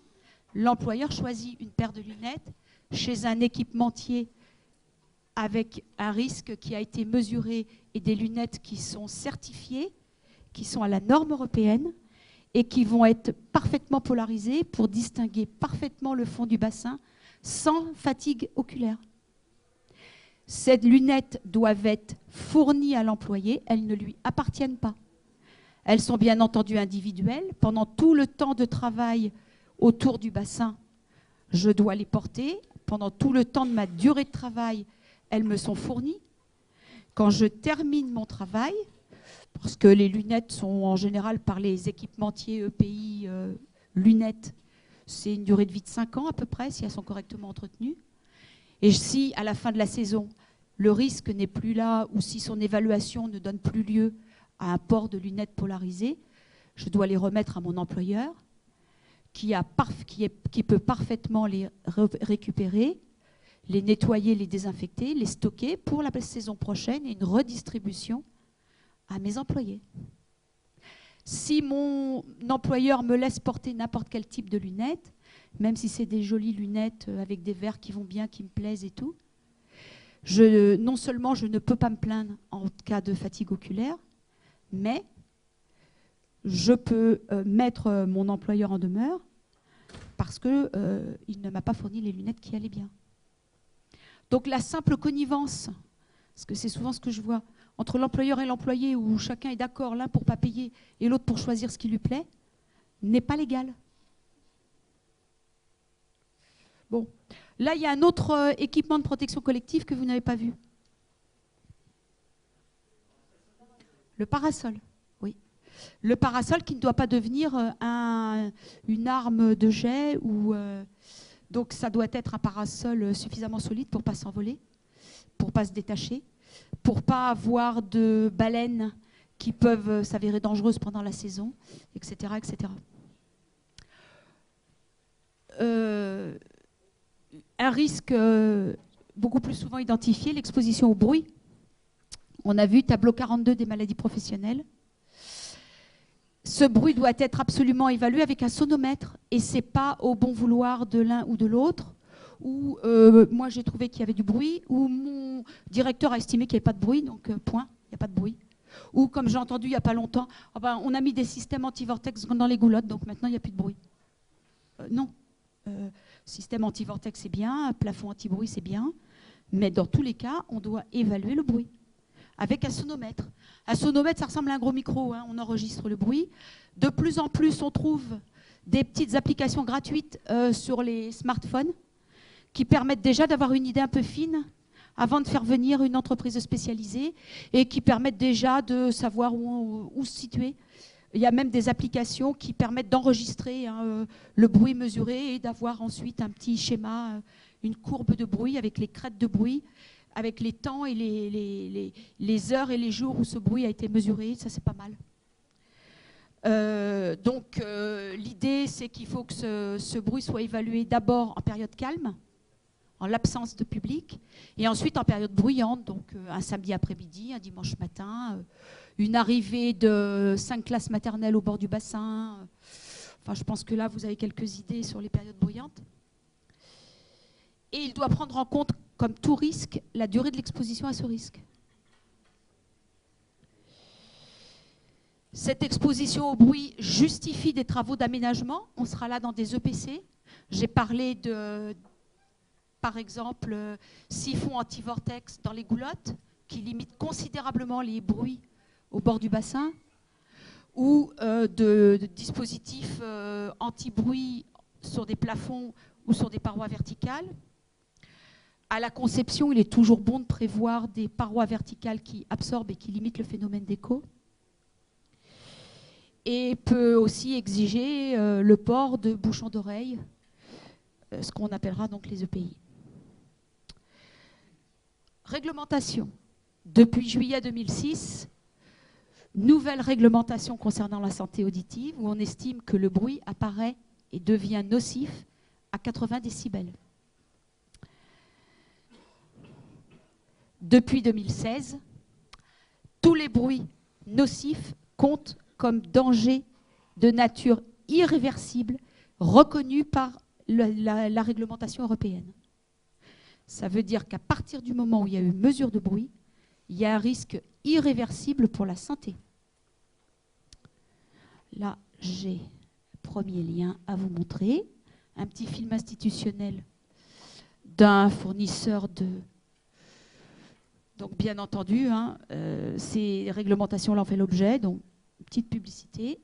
l'employeur choisit une paire de lunettes chez un équipementier avec un risque qui a été mesuré et des lunettes qui sont certifiées, qui sont à la norme européenne et qui vont être parfaitement polarisées pour distinguer parfaitement le fond du bassin sans fatigue oculaire. Ces lunettes doivent être fournies à l'employé, elles ne lui appartiennent pas. Elles sont bien entendu individuelles. Pendant tout le temps de travail autour du bassin, je dois les porter. Pendant tout le temps de ma durée de travail, elles me sont fournies. Quand je termine mon travail, parce que les lunettes sont en général par les équipementiers EPI lunettes, c'est une durée de vie de 5 ans à peu près, si elles sont correctement entretenues. Et si, à la fin de la saison, le risque n'est plus là, ou si son évaluation ne donne plus lieu à un port de lunettes polarisées, je dois les remettre à mon employeur, qui peut parfaitement les récupérer, les nettoyer, les désinfecter, les stocker pour la saison prochaine et une redistribution à mes employés. Si mon employeur me laisse porter n'importe quel type de lunettes, même si c'est des jolies lunettes avec des verres qui vont bien, qui me plaisent et tout, non seulement je ne peux pas me plaindre en cas de fatigue oculaire, mais je peux mettre mon employeur en demeure parce qu'il ne m'a pas fourni les lunettes qui allaient bien. Donc la simple connivence, parce que c'est souvent ce que je vois, entre l'employeur et l'employé, où chacun est d'accord, l'un pour ne pas payer et l'autre pour choisir ce qui lui plaît, n'est pas légal. Bon, là il y a un autre équipement de protection collective que vous n'avez pas vu. Le parasol, oui. Le parasol qui ne doit pas devenir une arme de jet ou… donc ça doit être un parasol suffisamment solide pour ne pas s'envoler, pour ne pas se détacher, pour ne pas avoir de baleines qui peuvent s'avérer dangereuses pendant la saison, etc. etc. Un risque beaucoup plus souvent identifié, l'exposition au bruit. On a vu tableau 42 des maladies professionnelles. Ce bruit doit être absolument évalué avec un sonomètre et ce n'est pas au bon vouloir de l'un ou de l'autre, où moi j'ai trouvé qu'il y avait du bruit, ou mon directeur a estimé qu'il n'y avait pas de bruit, donc point, il n'y a pas de bruit. Ou comme j'ai entendu il n'y a pas longtemps, oh ben, on a mis des systèmes anti-vortex dans les goulottes, donc maintenant il n'y a plus de bruit. Non, système anti-vortex c'est bien, plafond anti-bruit c'est bien, mais dans tous les cas on doit évaluer le bruit avec un sonomètre. Un sonomètre, ça ressemble à un gros micro, hein, on enregistre le bruit. De plus en plus, on trouve des petites applications gratuites sur les smartphones qui permettent déjà d'avoir une idée un peu fine avant de faire venir une entreprise spécialisée et qui permettent déjà de savoir où se situer. Il y a même des applications qui permettent d'enregistrer le bruit mesuré et d'avoir ensuite un petit schéma, une courbe de bruit avec les crêtes de bruit, avec les temps et les heures et les jours où ce bruit a été mesuré, ça c'est pas mal. L'idée, c'est qu'il faut que ce bruit soit évalué d'abord en période calme, en l'absence de public, et ensuite en période bruyante, donc un samedi après-midi, un dimanche matin, une arrivée de 5 classes maternelles au bord du bassin. Enfin, je pense que là, vous avez quelques idées sur les périodes bruyantes. Et il doit prendre en compte, comme tout risque, la durée de l'exposition à ce risque. Cette exposition au bruit justifie des travaux d'aménagement. On sera là dans des EPC. J'ai parlé de, par exemple, siphons anti-vortex dans les goulottes, qui limitent considérablement les bruits au bord du bassin, ou de dispositifs anti-bruit sur des plafonds ou sur des parois verticales. À la conception, il est toujours bon de prévoir des parois verticales qui absorbent et qui limitent le phénomène d'écho. Et peut aussi exiger le port de bouchons d'oreille, ce qu'on appellera donc les EPI. Réglementation. Depuis juillet 2006, nouvelle réglementation concernant la santé auditive, où on estime que le bruit apparaît et devient nocif à 80 décibels. Depuis 2016, tous les bruits nocifs comptent comme danger de nature irréversible reconnu par la réglementation européenne. Ça veut dire qu'à partir du moment où il y a eu mesure de bruit, il y a un risque irréversible pour la santé. Là, j'ai le premier lien à vous montrer, un petit film institutionnel d'un fournisseur de... Donc bien entendu, ces réglementations-là en fait l'objet, donc petite publicité.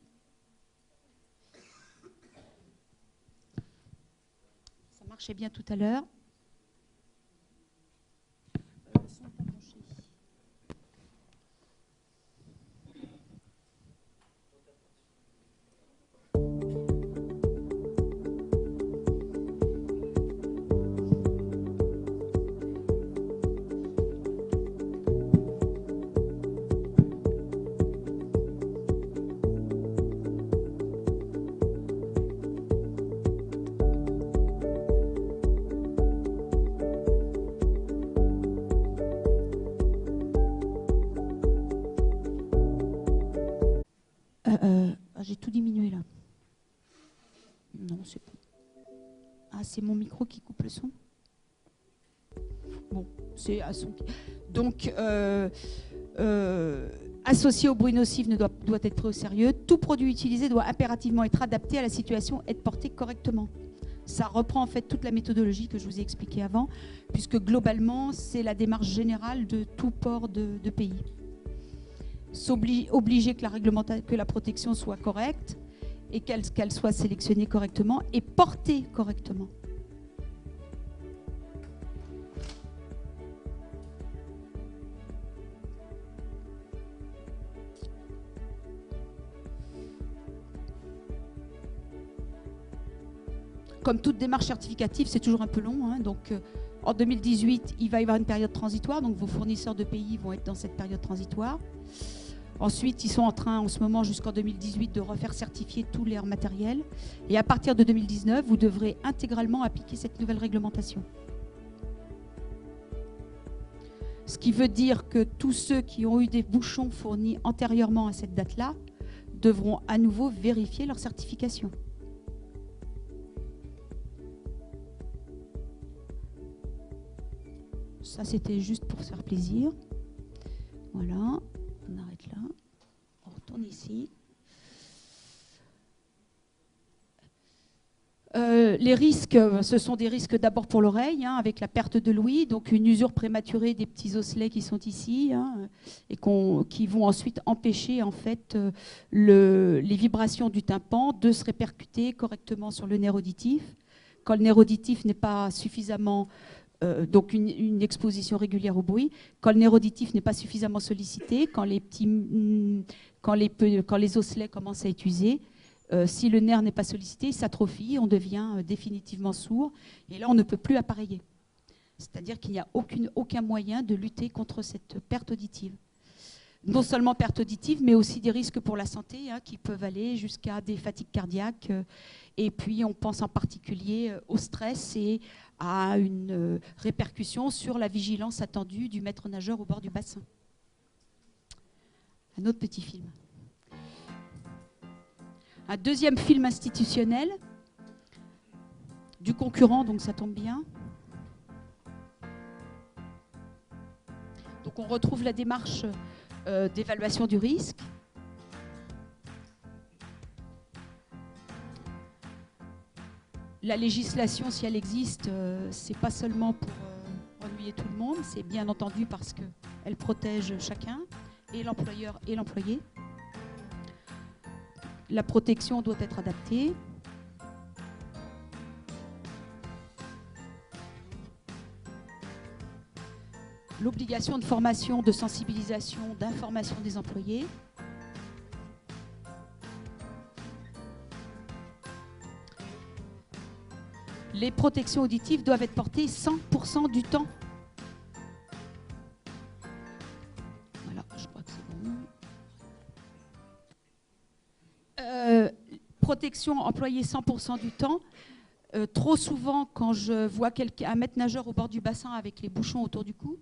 Ça marchait bien tout à l'heure. J'ai tout diminué là. Non, c'est bon. Ah, c'est mon micro qui coupe le son. Bon, c'est à son. Donc, associé au bruit nocif doit être pris au sérieux. Tout produit utilisé doit impérativement être adapté à la situation et être porté correctement. Ça reprend en fait toute la méthodologie que je vous ai expliquée avant, puisque globalement, c'est la démarche générale de tout port de pays. Obliger que la protection soit correcte et qu'elle soit sélectionnée correctement et portée correctement. Comme toute démarche certificative, c'est toujours un peu long. Donc, en 2018, il va y avoir une période transitoire. Donc, vos fournisseurs de pays vont être dans cette période transitoire. Ensuite, ils sont en train, en ce moment, jusqu'en 2018, de refaire certifier tous leurs matériels. Et à partir de 2019, vous devrez intégralement appliquer cette nouvelle réglementation. Ce qui veut dire que tous ceux qui ont eu des bouchons fournis antérieurement à cette date-là devront à nouveau vérifier leur certification. Ça, c'était juste pour se faire plaisir. Voilà. On arrête là, on retourne ici. Les risques, ce sont des risques d'abord pour l'oreille, avec la perte de l'ouïe, donc une usure prématurée des petits osselets qui sont ici, et qui vont ensuite empêcher en fait les vibrations du tympan de se répercuter correctement sur le nerf auditif. Quand le nerf auditif n'est pas suffisamment donc une exposition régulière au bruit. Quand le nerf auditif n'est pas suffisamment sollicité, quand les osselets commencent à être usés, si le nerf n'est pas sollicité, il s'atrophie, on devient définitivement sourd, et là on ne peut plus appareiller. C'est-à-dire qu'il n'y a aucun moyen de lutter contre cette perte auditive. non seulement perte auditive, mais aussi des risques pour la santé, hein, qui peuvent aller jusqu'à des fatigues cardiaques. Et puis, on pense en particulier au stress et à une répercussion sur la vigilance attendue du maître nageur au bord du bassin. Un autre petit film. Un deuxième film institutionnel, du concurrent, donc ça tombe bien. Donc on retrouve la démarche d'évaluation du risque. La législation, si elle existe, c'est pas seulement pour ennuyer tout le monde, c'est bien entendu parce qu'elle protège chacun, et l'employeur et l'employé. La protection doit être adaptée. L'obligation de formation, de sensibilisation, d'information des employés. Les protections auditives doivent être portées 100% du temps. Voilà, je crois que c'est bon. Protection employée 100% du temps. Trop souvent, quand je vois un maître nageur au bord du bassin avec les bouchons autour du cou,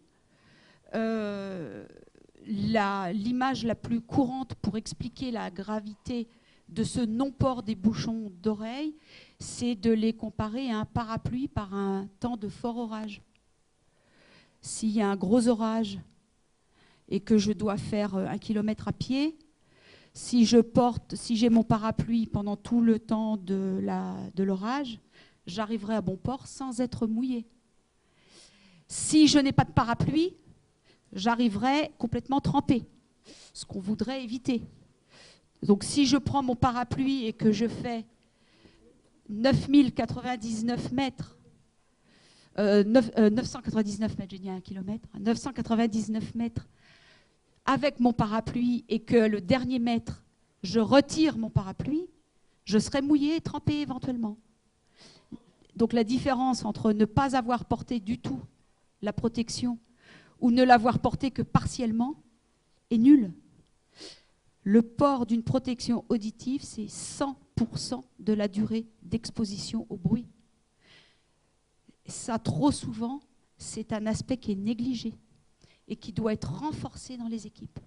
l'image la plus courante pour expliquer la gravité de ce non-port des bouchons d'oreille, c'est de les comparer à un parapluie par un temps de fort orage. S'il y a un gros orage et que je dois faire 1 kilomètre à pied, si j'ai mon parapluie pendant tout le temps de l'orage, j'arriverai à bon port sans être mouillé. Si je n'ai pas de parapluie, j'arriverai complètement trempé, ce qu'on voudrait éviter. Donc si je prends mon parapluie et que je fais 9099 mètres, 999 mètres, j'ai dit 1 kilomètre, 999 mètres avec mon parapluie et que le dernier mètre, je retire mon parapluie, je serai mouillé et trempé éventuellement. Donc la différence entre ne pas avoir porté du tout la protection ou ne l'avoir porté que partiellement est nulle. Le port d'une protection auditive, c'est 100% de la durée d'exposition au bruit. Ça, trop souvent, c'est un aspect qui est négligé et qui doit être renforcé dans les équipes.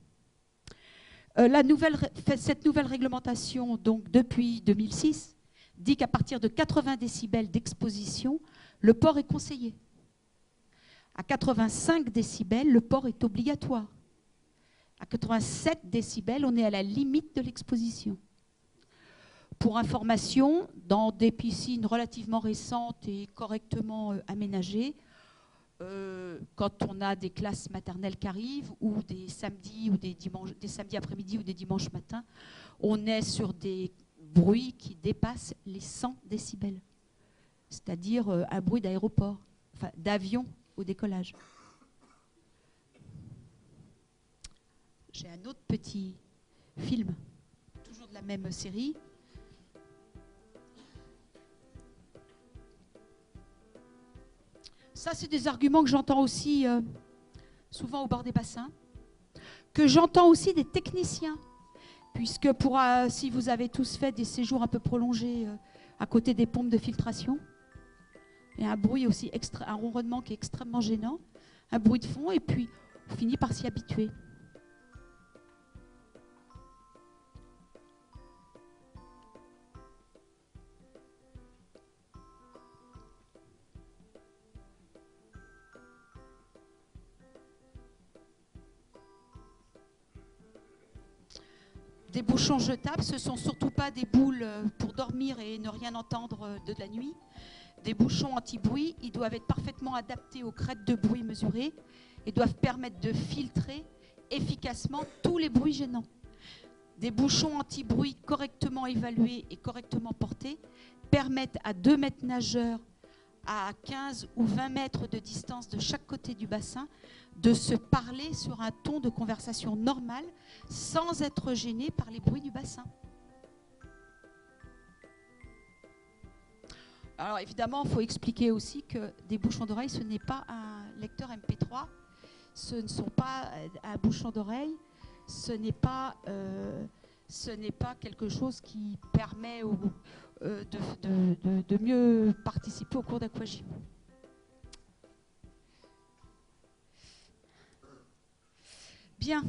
Cette nouvelle réglementation, donc depuis 2006, dit qu'à partir de 80 décibels d'exposition, le port est conseillé. À 85 décibels, le port est obligatoire. À 87 décibels, on est à la limite de l'exposition. Pour information, dans des piscines relativement récentes et correctement aménagées, quand on a des classes maternelles qui arrivent, ou des samedis ou des samedis après-midi ou des dimanches matins, on est sur des bruits qui dépassent les 100 décibels. C'est-à-dire un bruit d'aéroport, enfin d'avion au décollage. J'ai un autre petit film, toujours de la même série. Ça, c'est des arguments que j'entends aussi souvent au bord des bassins, que j'entends aussi des techniciens, puisque si vous avez tous fait des séjours un peu prolongés à côté des pompes de filtration, il y a un bruit aussi, un ronronnement qui est extrêmement gênant, un bruit de fond, et puis on finit par s'y habituer. Des bouchons jetables, ce ne sont surtout pas des boules pour dormir et ne rien entendre de la nuit. Des bouchons anti-bruit, ils doivent être parfaitement adaptés aux crêtes de bruit mesurées et doivent permettre de filtrer efficacement tous les bruits gênants. Des bouchons anti-bruit correctement évalués et correctement portés permettent à 2 maîtres nageurs à 15 ou 20 mètres de distance de chaque côté du bassin de se parler sur un ton de conversation normal sans être gêné par les bruits du bassin. Alors évidemment, il faut expliquer aussi que des bouchons d'oreille, ce n'est pas un lecteur MP3, ce ne sont pas un bouchon d'oreille, ce n'est pas quelque chose qui permet de mieux participer au cours d'aquagym. Bien.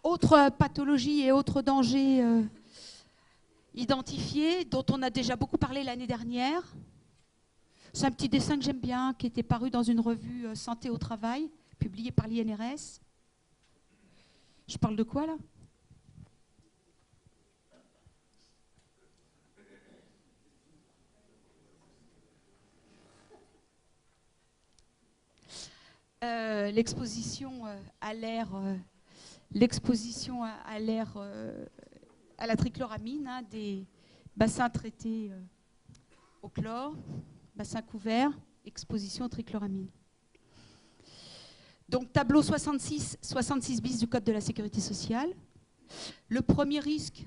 Autre pathologie et autres dangers identifiés, dont on a déjà beaucoup parlé l'année dernière. C'est un petit dessin que j'aime bien, qui était paru dans une revue Santé au travail, publiée par l'INRS. Je parle de quoi, là ? L'exposition à l'air, à la trichloramine, hein, des bassins traités au chlore, bassins couverts, exposition au trichloramine. Donc tableau 66 bis du Code de la Sécurité sociale. Le premier risque,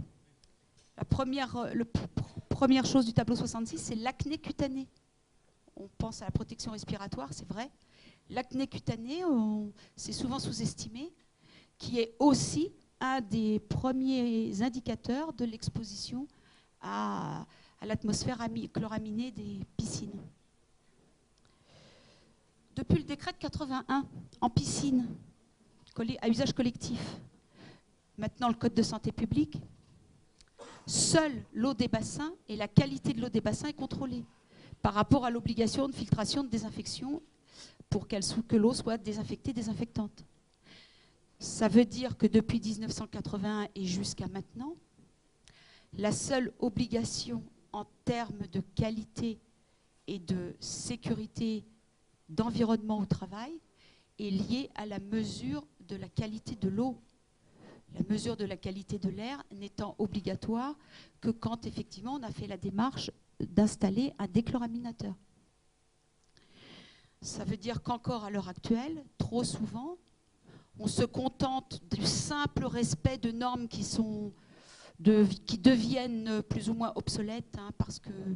la première chose du tableau 66, c'est l'acné cutanée. On pense à la protection respiratoire, c'est vrai. L'acné cutanée, c'est souvent sous-estimé, qui est aussi un des premiers indicateurs de l'exposition à l'atmosphère chloraminée des piscines. Depuis le décret de 81, en piscine, à usage collectif, maintenant le Code de santé publique, seule l'eau des bassins et la qualité de l'eau des bassins est contrôlée par rapport à l'obligation de filtration, de désinfection, pour que l'eau soit désinfectée, désinfectante. Ça veut dire que depuis 1981 et jusqu'à maintenant, la seule obligation en termes de qualité et de sécurité d'environnement au travail est liée à la mesure de la qualité de l'eau. La mesure de la qualité de l'air n'étant obligatoire que quand effectivement on a fait la démarche d'installer un déchloraminateur. Ça veut dire qu'encore à l'heure actuelle, trop souvent, on se contente du simple respect de normes qui deviennent plus ou moins obsolètes, hein, parce qu'elles ne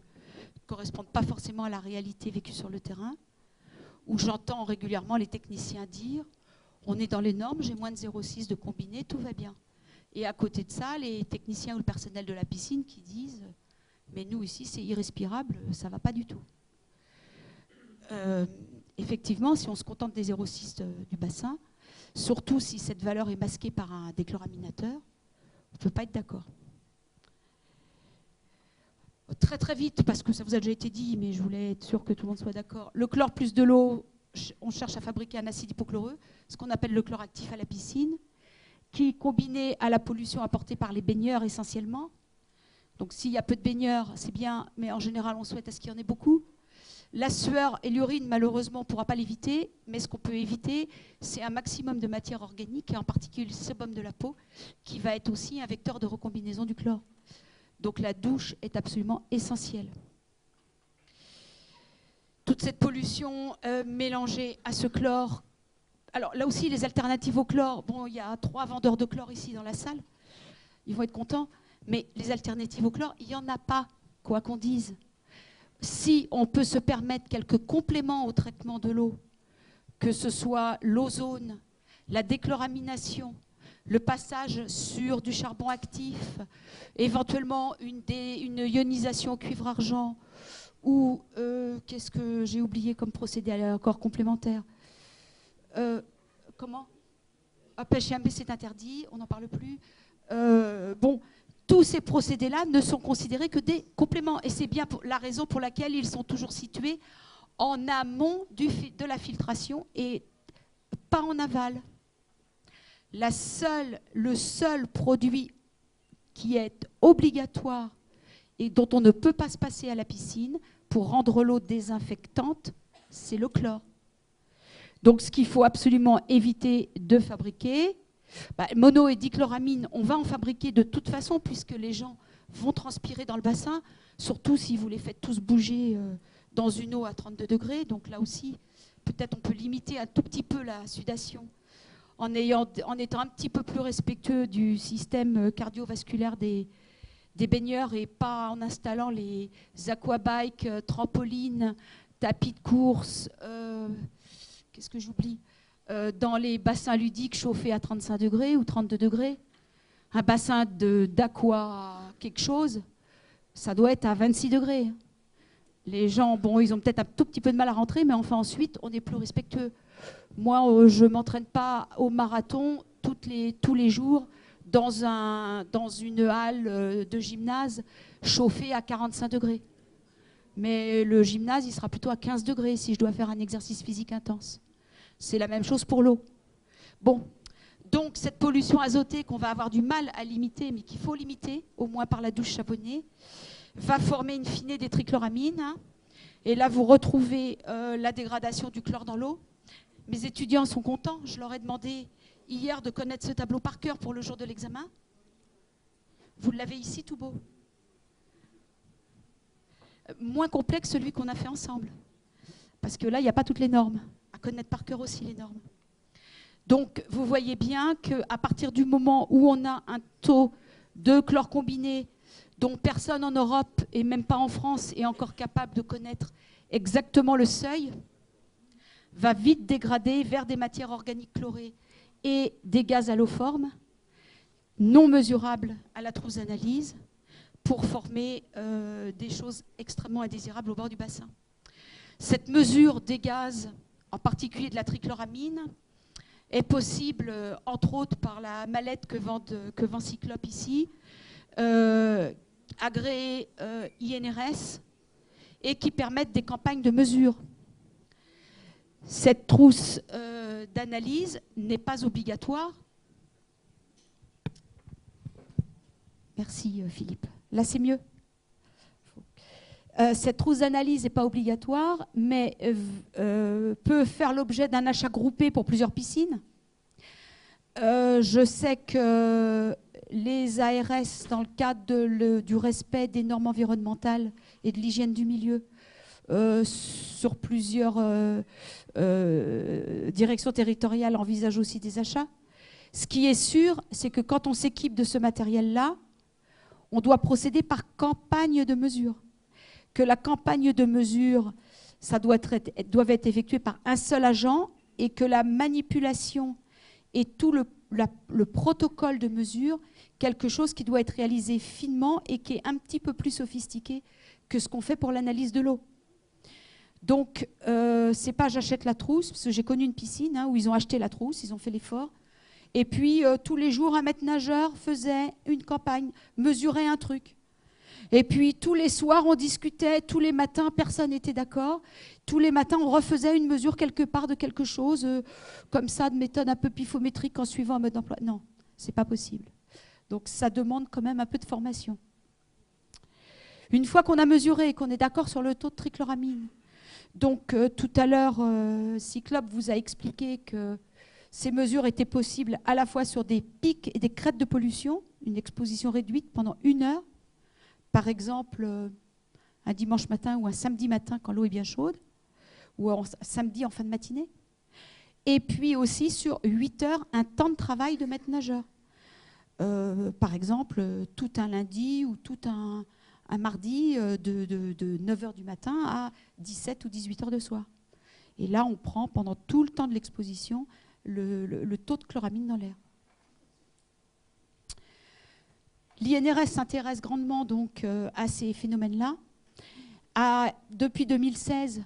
correspondent pas forcément à la réalité vécue sur le terrain, où j'entends régulièrement les techniciens dire « on est dans les normes, j'ai moins de 0,6 de combiné, tout va bien ». Et à côté de ça, les techniciens ou le personnel de la piscine qui disent « mais nous ici c'est irrespirable, ça ne va pas du tout ». Effectivement, si on se contente des 0,6 du bassin, surtout si cette valeur est masquée par un déchloraminateur, on ne peut pas être d'accord. Très très vite, parce que ça vous a déjà été dit, mais je voulais être sûr que tout le monde soit d'accord. Le chlore plus de l'eau, on cherche à fabriquer un acide hypochloreux, ce qu'on appelle le chlore actif à la piscine, qui, combiné à la pollution apportée par les baigneurs essentiellement, donc s'il y a peu de baigneurs, c'est bien, mais en général, on souhaite à ce qu'il y en ait beaucoup. La sueur et l'urine, malheureusement, on ne pourra pas l'éviter, mais ce qu'on peut éviter, c'est un maximum de matière organique, et en particulier le sébum de la peau, qui va être aussi un vecteur de recombinaison du chlore. Donc la douche est absolument essentielle. Toute cette pollution mélangée à ce chlore. Alors là aussi, les alternatives au chlore, bon, il y a 3 vendeurs de chlore ici dans la salle, ils vont être contents, mais les alternatives au chlore, il n'y en a pas, quoi qu'on dise. Si on peut se permettre quelques compléments au traitement de l'eau, que ce soit l'ozone, la déchloramination, le passage sur du charbon actif, éventuellement une ionisation au cuivre-argent, ou qu'est-ce que j'ai oublié comme procédé encore complémentaire, comment PHMB, c'est interdit, on n'en parle plus. Bon, tous ces procédés-là ne sont considérés que des compléments. Et c'est bien la raison pour laquelle ils sont toujours situés en amont de la filtration et pas en aval. Le seul produit qui est obligatoire et dont on ne peut pas se passer à la piscine pour rendre l'eau désinfectante, c'est le chlore. Donc ce qu'il faut absolument éviter de fabriquer, mono et dichloramine, on va en fabriquer de toute façon puisque les gens vont transpirer dans le bassin, surtout si vous les faites tous bouger dans une eau à 32 degrés. Donc là aussi, peut-être on peut limiter un tout petit peu la sudation en étant un petit peu plus respectueux du système cardiovasculaire des baigneurs et pas en installant les aquabikes, trampolines, tapis de course, qu'est-ce que j'oublie, dans les bassins ludiques chauffés à 35 degrés ou 32 degrés. Un bassin d'aqua quelque chose, ça doit être à 26 degrés. Les gens, bon, ils ont peut-être un tout petit peu de mal à rentrer, mais enfin ensuite, on est plus respectueux. Moi, je ne m'entraîne pas au marathon tous les jours dans une halle de gymnase chauffée à 45 degrés. Mais le gymnase, il sera plutôt à 15 degrés si je dois faire un exercice physique intense. C'est la même chose pour l'eau. Bon, donc cette pollution azotée qu'on va avoir du mal à limiter, mais qu'il faut limiter, au moins par la douche savonnée, va former in fine des trichloramines. Hein. Et là, vous retrouvez la dégradation du chlore dans l'eau. Mes étudiants sont contents. Je leur ai demandé hier de connaître ce tableau par cœur pour le jour de l'examen. Vous l'avez ici tout beau. Moins complexe celui qu'on a fait ensemble. Parce que là, il n'y a pas toutes les normes. À connaître par cœur aussi les normes. Donc, vous voyez bien qu'à partir du moment où on a un taux de chlore combiné dont personne en Europe et même pas en France est encore capable de connaître exactement le seuil, va vite dégrader vers des matières organiques chlorées et des gaz haloformes non mesurables à la trousse d'analyse pour former des choses extrêmement indésirables au bord du bassin. Cette mesure des gaz, en particulier de la trichloramine, est possible, entre autres, par la mallette que vend Cyclope ici, agréée INRS, et qui permettent des campagnes de mesure. Cette trousse d'analyse n'est pas obligatoire. Merci Philippe. Là c'est mieux. Cette trousse d'analyse n'est pas obligatoire, mais peut faire l'objet d'un achat groupé pour plusieurs piscines. Je sais que les ARS, dans le cadre du respect des normes environnementales et de l'hygiène du milieu, sur plusieurs directions territoriales, envisagent aussi des achats. Ce qui est sûr, c'est que quand on s'équipe de ce matériel-là, on doit procéder par campagne de mesure. Que la campagne de mesure, ça doit être effectuée par un seul agent et que la manipulation et tout le protocole de mesure, quelque chose qui doit être réalisé finement et qui est un petit peu plus sophistiqué que ce qu'on fait pour l'analyse de l'eau. Donc, c'est pas j'achète la trousse, parce que j'ai connu une piscine où ils ont acheté la trousse, ils ont fait l'effort. Et puis, tous les jours, un maître nageur faisait une campagne, mesurait un truc. Et puis, tous les soirs, on discutait, tous les matins, personne n'était d'accord. Tous les matins, on refaisait une mesure quelque part de quelque chose, comme ça, de méthode un peu pifométrique en suivant un mode d'emploi. Non, c'est pas possible. Donc, ça demande quand même un peu de formation. Une fois qu'on a mesuré et qu'on est d'accord sur le taux de trichloramine, donc tout à l'heure, Cyclope vous a expliqué que ces mesures étaient possibles à la fois sur des pics et des crêtes de pollution, une exposition réduite pendant 1 heure, par exemple un dimanche matin ou un samedi matin quand l'eau est bien chaude, ou un samedi en fin de matinée. Et puis aussi sur 8 heures, un temps de travail de maître nageur. Par exemple, tout un lundi ou tout un mardi de 9 heures du matin à 17 ou 18 heures de soir. Et là, on prend pendant tout le temps de l'exposition le taux de chloramine dans l'air. L'INRS s'intéresse grandement donc à ces phénomènes-là. A, depuis 2016,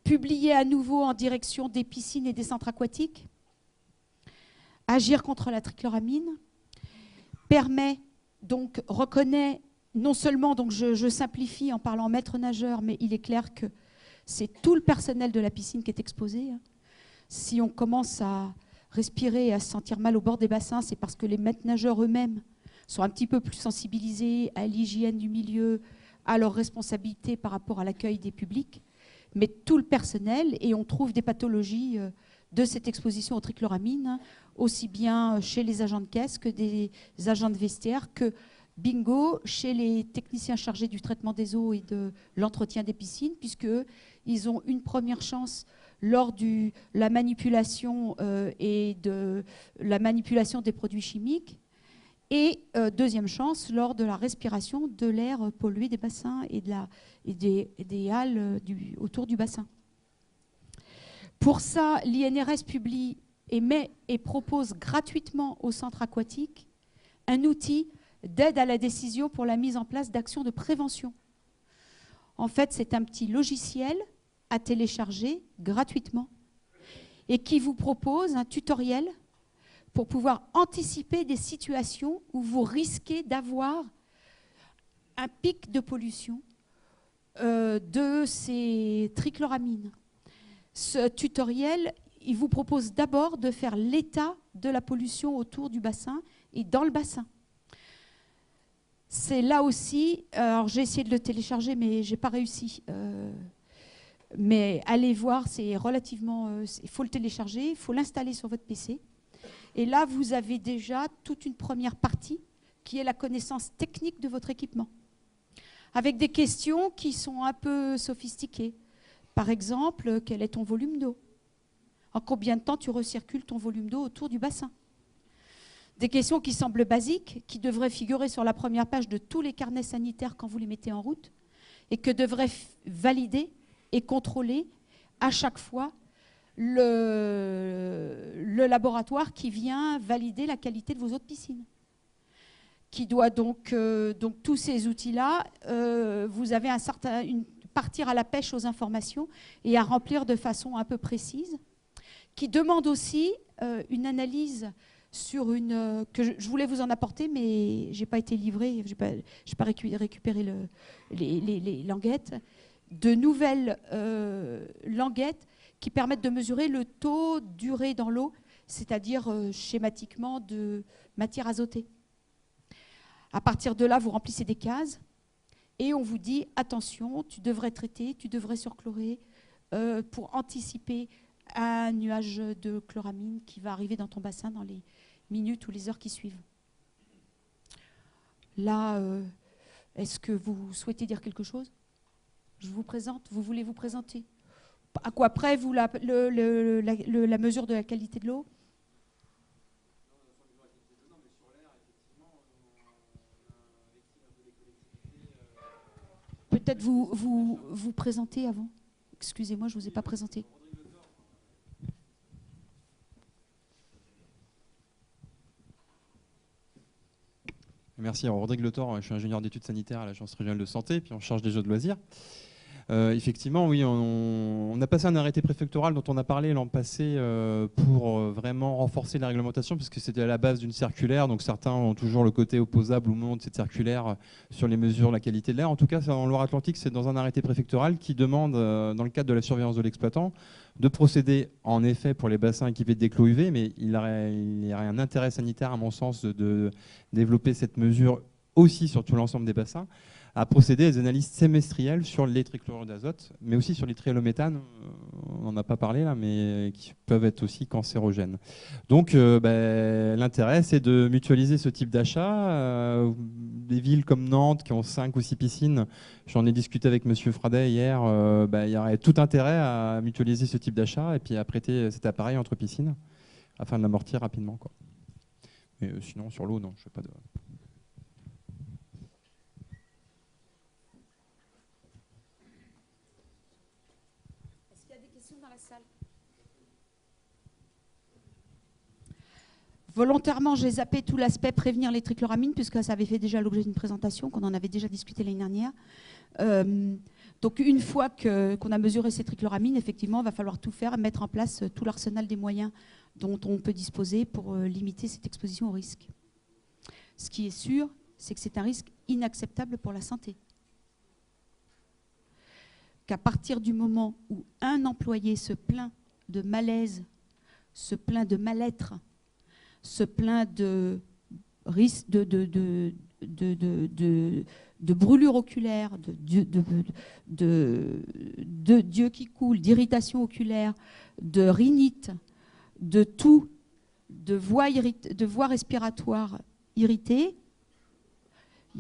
publié à nouveau en direction des piscines et des centres aquatiques. Agir contre la trichloramine permet, donc, reconnaît, non seulement, donc je simplifie en parlant maître nageur, mais il est clair que c'est tout le personnel de la piscine qui est exposé. Si on commence à respirer et à se sentir mal au bord des bassins, c'est parce que les maîtres nageurs eux-mêmes sont un petit peu plus sensibilisés à l'hygiène du milieu, à leurs responsabilités par rapport à l'accueil des publics, mais tout le personnel, et on trouve des pathologies de cette exposition aux trichloramines, aussi bien chez les agents de caisse que des agents de vestiaire, que bingo chez les techniciens chargés du traitement des eaux et de l'entretien des piscines, puisqu'ils ont une première chance lors de la manipulation et de la manipulation des produits chimiques, et deuxième chance lors de la respiration de l'air pollué des bassins et des halles autour du bassin. Pour ça, l'INRS publie et propose gratuitement aux centres aquatiques un outil d'aide à la décision pour la mise en place d'actions de prévention. En fait, c'est un petit logiciel à télécharger gratuitement et qui vous propose un tutoriel pour pouvoir anticiper des situations où vous risquez d'avoir un pic de pollution de ces trichloramines. Ce tutoriel, il vous propose d'abord de faire l'état de la pollution autour du bassin et dans le bassin. C'est là aussi, alors j'ai essayé de le télécharger, mais je n'ai pas réussi. Mais allez voir, c'est relativement... il faut le télécharger, il faut l'installer sur votre PC. Et là, vous avez déjà toute une première partie qui est la connaissance technique de votre équipement, avec des questions qui sont un peu sophistiquées. Par exemple, quel est ton volume d'eau? En combien de temps tu recircules ton volume d'eau autour du bassin? Des questions qui semblent basiques, qui devraient figurer sur la première page de tous les carnets sanitaires quand vous les mettez en route, et que devrait valider et contrôler à chaque fois le laboratoire qui vient valider la qualité de vos eaux de piscine. Qui doit donc tous ces outils-là, vous avez partir à la pêche aux informations et à remplir de façon un peu précise, qui demande aussi une analyse sur que je voulais vous en apporter, mais je n'ai pas été livrée, je n'ai pas récupéré les languettes, de nouvelles languettes qui permettent de mesurer le taux d'urée dans l'eau, c'est-à-dire schématiquement de matière azotée. À partir de là, vous remplissez des cases et on vous dit attention, tu devrais traiter, tu devrais surchlorer pour anticiper un nuage de chloramine qui va arriver dans ton bassin dans les minutes ou les heures qui suivent. Là, est-ce que vous souhaitez dire quelque chose? Je vous présente, vous voulez vous présenter? À quoi près, vous, la mesure de la qualité de l'eau? Peut-être vous présenter avant. Excusez-moi, je ne vous ai pas présenté. Merci. Alors, Rodrigue Le Thor, je suis ingénieur d'études sanitaires à l'Agence régionale de santé, puis en charge des jeux de loisirs. Effectivement, oui, on a passé un arrêté préfectoral dont on a parlé l'an passé pour vraiment renforcer la réglementation, puisque c'était à la base d'une circulaire. Donc certains ont toujours le côté opposable au moment de cette circulaire sur les mesures de la qualité de l'air. En tout cas, en Loire-Atlantique, c'est dans un arrêté préfectoral qui demande, dans le cadre de la surveillance de l'exploitant, de procéder en effet pour les bassins équipés de déclos UV, mais il y aurait un intérêt sanitaire, à mon sens, de développer cette mesure aussi sur tout l'ensemble des bassins, à procéder à des analyses semestrielles sur les trichlorures d'azote, mais aussi sur les trihallométhanes, on n'en a pas parlé là, mais qui peuvent être aussi cancérogènes. Donc l'intérêt, c'est de mutualiser ce type d'achat. Des villes comme Nantes, qui ont 5 ou 6 piscines, j'en ai discuté avec M. Fradet hier, il y aurait tout intérêt à mutualiser ce type d'achat et puis à prêter cet appareil entre piscines, afin de l'amortir rapidement, quoi. Mais sinon, sur l'eau, non, je ne sais pas de... Volontairement, j'ai zappé tout l'aspect prévenir les trichloramines, puisque ça avait fait déjà l'objet d'une présentation, qu'on en avait déjà discuté l'année dernière. Donc une fois qu'on a mesuré ces trichloramines, effectivement, il va falloir tout faire, mettre en place tout l'arsenal des moyens dont on peut disposer pour limiter cette exposition au risque. Ce qui est sûr, c'est que c'est un risque inacceptable pour la santé. Qu'à partir du moment où un employé se plaint de malaise, se plaint de mal-être, se plaint de risque de brûlure oculaire, d'yeux qui coulent, d'irritation oculaire, de rhinite, de toux, de voies respiratoires irritées,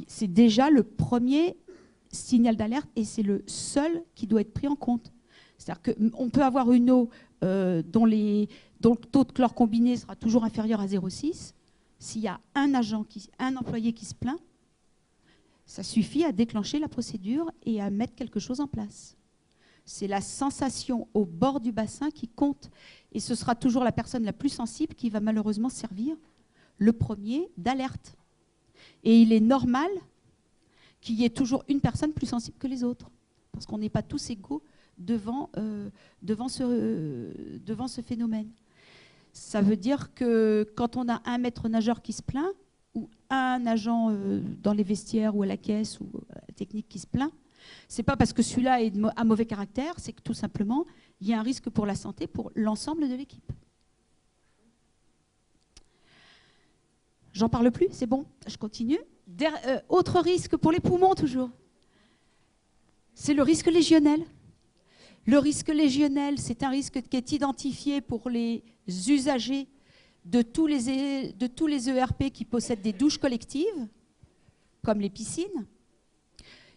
c'est déjà le premier signal d'alerte et c'est le seul qui doit être pris en compte. C'est-à-dire qu'on peut avoir une eau dont le taux de chlore combiné sera toujours inférieur à 0,6. S'il y a un employé qui se plaint, ça suffit à déclencher la procédure et à mettre quelque chose en place. C'est la sensation au bord du bassin qui compte. Et ce sera toujours la personne la plus sensible qui va malheureusement servir le premier d'alerte. Et il est normal qu'il y ait toujours une personne plus sensible que les autres. Parce qu'on n'est pas tous égaux devant ce phénomène. Ça veut dire que quand on a un maître nageur qui se plaint, ou un agent dans les vestiaires ou à la caisse ou à la technique qui se plaint, c'est pas parce que celui-là est à mauvais caractère, c'est que tout simplement, il y a un risque pour la santé pour l'ensemble de l'équipe. J'en parle plus, c'est bon, je continue. Autre risque pour les poumons toujours, c'est le risque légionnel. Le risque légionnel, c'est un risque qui est identifié pour les usagers de tous les ERP qui possèdent des douches collectives, comme les piscines.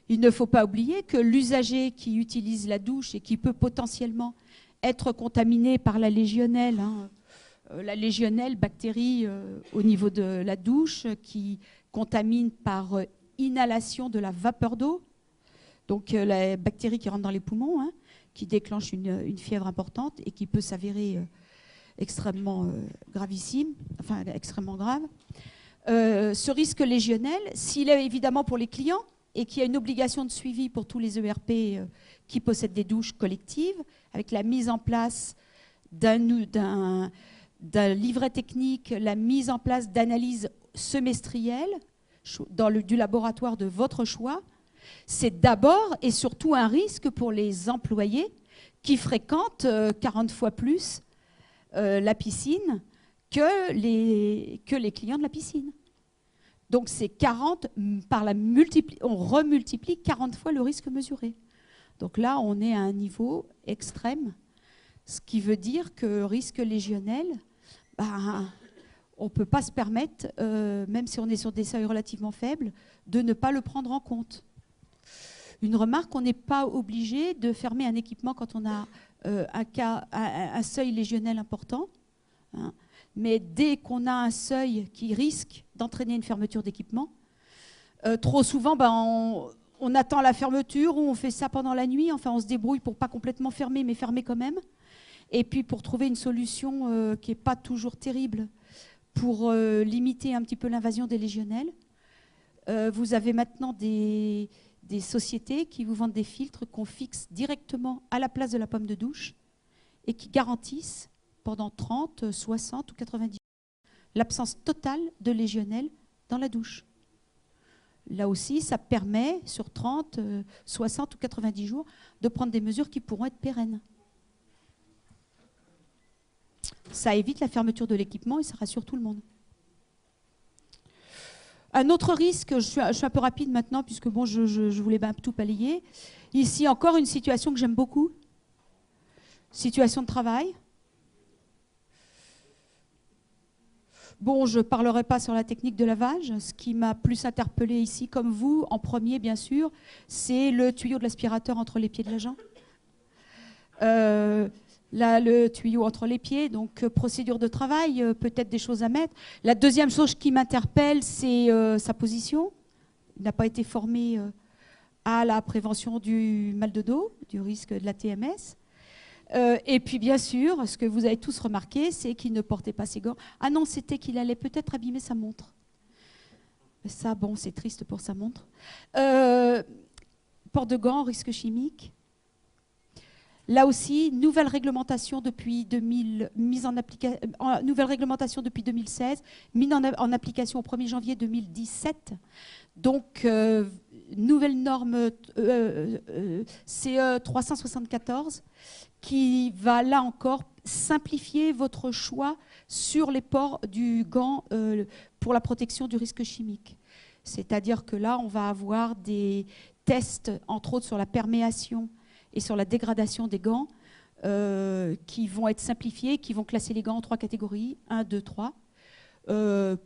Il ne faut pas oublier que l'usager qui utilise la douche et qui peut potentiellement être contaminé par la légionnelle, bactérie au niveau de la douche, qui contamine par inhalation de la vapeur d'eau, donc la bactérie qui rentre dans les poumons, qui déclenche une fièvre importante et qui peut s'avérer extrêmement gravissime, enfin extrêmement grave. Ce risque légionnel, s'il est évidemment pour les clients et qu'il y a une obligation de suivi pour tous les ERP qui possèdent des douches collectives, avec la mise en place d'un livret technique, la mise en place d'analyses semestrielles du laboratoire de votre choix, c'est d'abord et surtout un risque pour les employés qui fréquentent 40 fois plus la piscine que les clients de la piscine. Donc c'est 40 on remultiplie 40 fois le risque mesuré. Donc là, on est à un niveau extrême, ce qui veut dire que risque légionnel, on ne peut pas se permettre, même si on est sur des seuils relativement faibles, de ne pas le prendre en compte. Une remarque, on n'est pas obligé de fermer un équipement quand on a un seuil légionnel important. Mais dès qu'on a un seuil qui risque d'entraîner une fermeture d'équipement, trop souvent, on attend la fermeture ou on fait ça pendant la nuit. Enfin, on se débrouille pour pas complètement fermer, mais fermer quand même. Et puis pour trouver une solution qui n'est pas toujours terrible pour limiter un petit peu l'invasion des légionnels, vous avez maintenant des sociétés qui vous vendent des filtres qu'on fixe directement à la place de la pomme de douche et qui garantissent pendant 30, 60 ou 90 jours l'absence totale de légionnel dans la douche. Là aussi, ça permet, sur 30, 60 ou 90 jours, de prendre des mesures qui pourront être pérennes. Ça évite la fermeture de l'équipement et ça rassure tout le monde. Un autre risque, je suis un peu rapide maintenant, puisque bon, je voulais tout balayer. Ici, encore une situation que j'aime beaucoup. Situation de travail. Bon, je ne parlerai pas sur la technique de lavage. Ce qui m'a plus interpellée ici, comme vous, en premier, bien sûr, c'est le tuyau de l'aspirateur entre les pieds de l'agent. Là, le tuyau entre les pieds, donc procédure de travail, peut-être des choses à mettre. La deuxième chose qui m'interpelle, c'est sa position. Il n'a pas été formé à la prévention du mal de dos, du risque de la TMS. Et puis, bien sûr, ce que vous avez tous remarqué, c'est qu'il ne portait pas ses gants. Ah non, c'était qu'il allait peut-être abîmer sa montre. Ça, bon, c'est triste pour sa montre. Port de gants, risque chimique. Là aussi, nouvelle réglementation depuis 2016, mise en application au 1er janvier 2017. Donc, nouvelle norme CE 374 qui va là encore simplifier votre choix sur les ports du gant pour la protection du risque chimique. C'est-à-dire que là, on va avoir des tests, entre autres sur la perméation et sur la dégradation des gants, qui vont être simplifiés, qui vont classer les gants en 3 catégories, 1, 2, 3.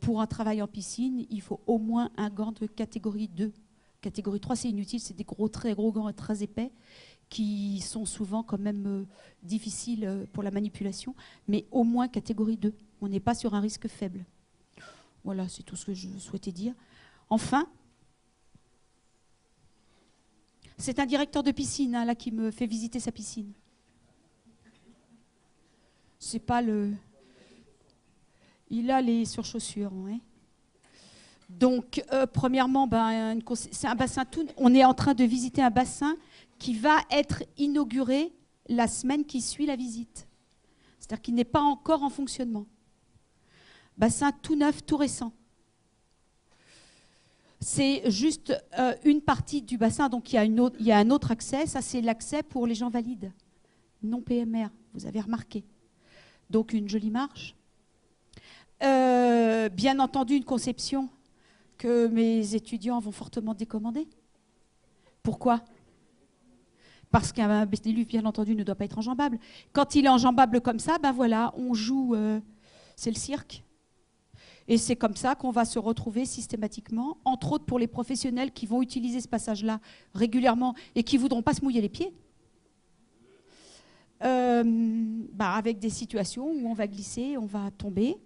Pour un travail en piscine, il faut au moins un gant de catégorie 2. Catégorie 3, c'est inutile, c'est des très gros gants très épais qui sont souvent quand même difficiles pour la manipulation, mais au moins catégorie 2. On n'est pas sur un risque faible. Voilà, c'est tout ce que je souhaitais dire. Enfin, C'est un directeur de piscine hein, là, qui me fait visiter sa piscine. C'est pas le... Il a les surchaussures. Ouais. Donc, premièrement, c'est un bassin tout... On est en train de visiter un bassin qui va être inauguré la semaine qui suit la visite. C'est-à-dire qu'il n'est pas encore en fonctionnement. Bassin tout neuf, tout récent. C'est juste une partie du bassin, donc il y a un autre accès. Ça, c'est l'accès pour les gens valides, non PMR, vous avez remarqué. Donc, une jolie marche. Bien entendu, une conception que mes étudiants vont fortement décommander. Pourquoi ? Parce qu'un Bénéluve, bien entendu, ne doit pas être enjambable. Quand il est enjambable comme ça, ben voilà, on joue, c'est le cirque. Et c'est comme ça qu'on va se retrouver systématiquement, entre autres pour les professionnels qui vont utiliser ce passage-là régulièrement et qui ne voudront pas se mouiller les pieds. Avec des situations où on va glisser, on va tomber,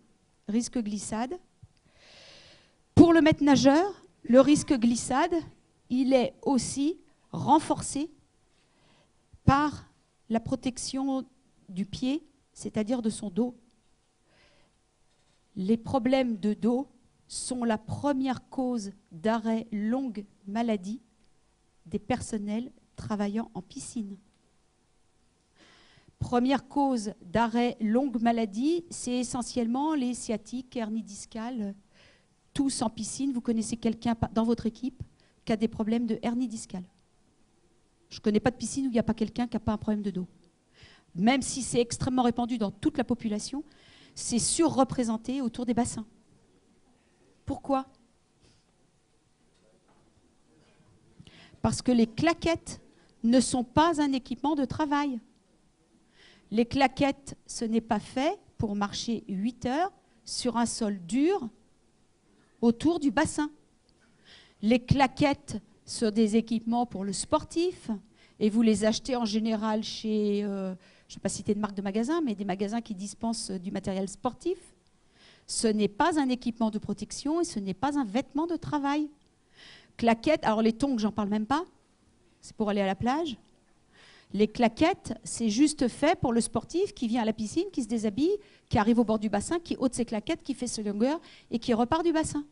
risque glissade. Pour le maître nageur, le risque glissade, il est aussi renforcé par la protection du pied, c'est-à-dire de son dos. Les problèmes de dos sont la première cause d'arrêt longue maladie des personnels travaillant en piscine. Première cause d'arrêt longue maladie, c'est essentiellement les sciatiques, hernies discales. Tous en piscine, vous connaissez quelqu'un dans votre équipe qui a des problèmes de hernie discale. Je ne connais pas de piscine où il n'y a pas quelqu'un qui n'a pas un problème de dos. Même si c'est extrêmement répandu dans toute la population, c'est surreprésenté autour des bassins. Pourquoi ? Parce que les claquettes ne sont pas un équipement de travail. Les claquettes, ce n'est pas fait pour marcher 8 heures sur un sol dur autour du bassin. Les claquettes sont des équipements pour le sportif et vous les achetez en général chez, je ne vais pas citer de marque de magasin, mais des magasins qui dispensent du matériel sportif. Ce n'est pas un équipement de protection et ce n'est pas un vêtement de travail. Claquettes, alors les tongs, j'en parle même pas, c'est pour aller à la plage. Les claquettes, c'est juste fait pour le sportif qui vient à la piscine, qui se déshabille, qui arrive au bord du bassin, qui ôte ses claquettes, qui fait ses longueurs et qui repart du bassin.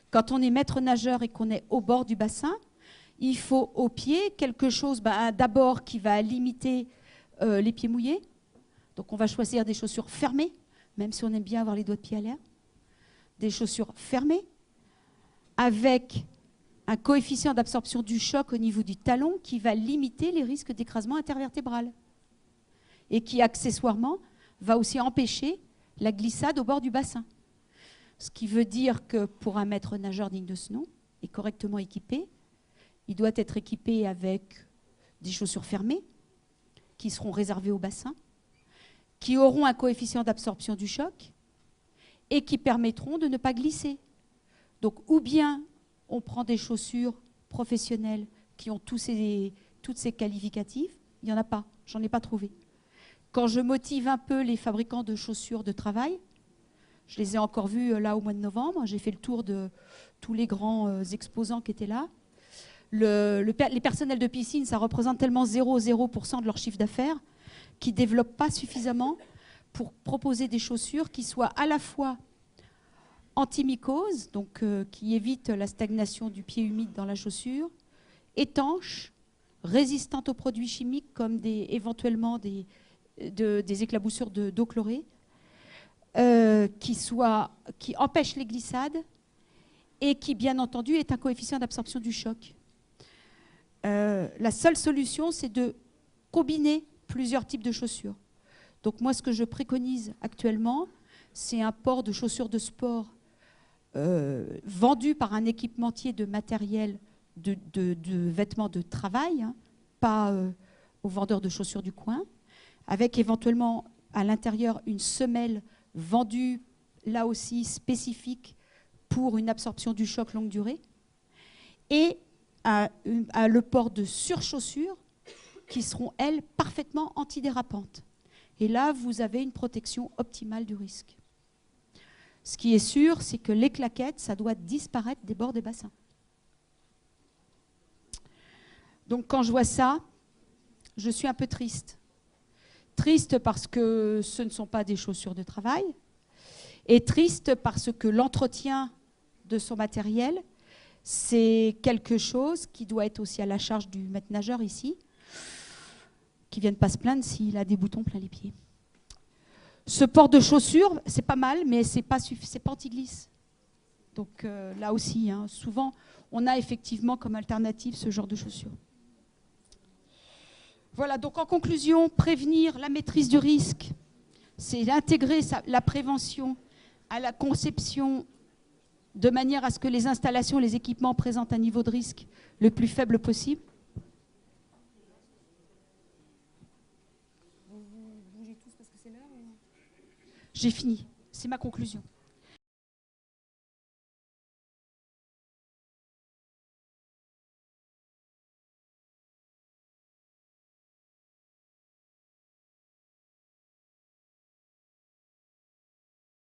Quand on est maître nageur et qu'on est au bord du bassin, il faut au pied quelque chose d'abord qui va limiter les pieds mouillés. Donc on va choisir des chaussures fermées, même si on aime bien avoir les doigts de pied à l'air. Des chaussures fermées avec un coefficient d'absorption du choc au niveau du talon qui va limiter les risques d'écrasement intervertébral et qui, accessoirement, va aussi empêcher la glissade au bord du bassin. Ce qui veut dire que pour un maître nageur digne de ce nom et correctement équipé, il doit être équipé avec des chaussures fermées qui seront réservées au bassin, qui auront un coefficient d'absorption du choc et qui permettront de ne pas glisser. Donc, ou bien on prend des chaussures professionnelles qui ont toutes ces qualificatifs. Il n'y en a pas, j'en ai pas trouvé. Quand je motive un peu les fabricants de chaussures de travail, je les ai encore vus là au mois de novembre, j'ai fait le tour de tous les grands exposants qui étaient là. Les personnels de piscine, ça représente tellement 0,0% de leur chiffre d'affaires qu'ils ne développent pas suffisamment pour proposer des chaussures qui soient à la fois antimycose, donc qui évite la stagnation du pied humide dans la chaussure, étanche, résistante aux produits chimiques comme éventuellement des éclaboussures d'eau chlorée, qui empêchent les glissades et qui, bien entendu, est un coefficient d'absorption du choc. La seule solution, c'est de combiner plusieurs types de chaussures. Donc moi, ce que je préconise actuellement, c'est un port de chaussures de sport vendu par un équipementier de matériel de vêtements de travail, hein, pas aux vendeurs de chaussures du coin, avec éventuellement à l'intérieur une semelle vendue là aussi spécifique pour une absorption du choc longue durée, et le port de surchaussures qui seront, elles, parfaitement antidérapantes. Et là, vous avez une protection optimale du risque. Ce qui est sûr, c'est que les claquettes, ça doit disparaître des bords des bassins. Donc quand je vois ça, je suis un peu triste. Triste parce que ce ne sont pas des chaussures de travail, et triste parce que l'entretien de son matériel, c'est quelque chose qui doit être aussi à la charge du maître nageur ici, qui ne vienne pas se plaindre s'il a des boutons plein les pieds. Ce port de chaussures, c'est pas mal, mais c'est pas anti-glisse. Donc là aussi, hein, souvent, on a effectivement comme alternative ce genre de chaussures. Voilà, donc en conclusion, prévenir la maîtrise du risque, c'est intégrer la prévention à la conception de manière à ce que les installations, les équipements présentent un niveau de risque le plus faible possible. J'ai fini, c'est ma conclusion.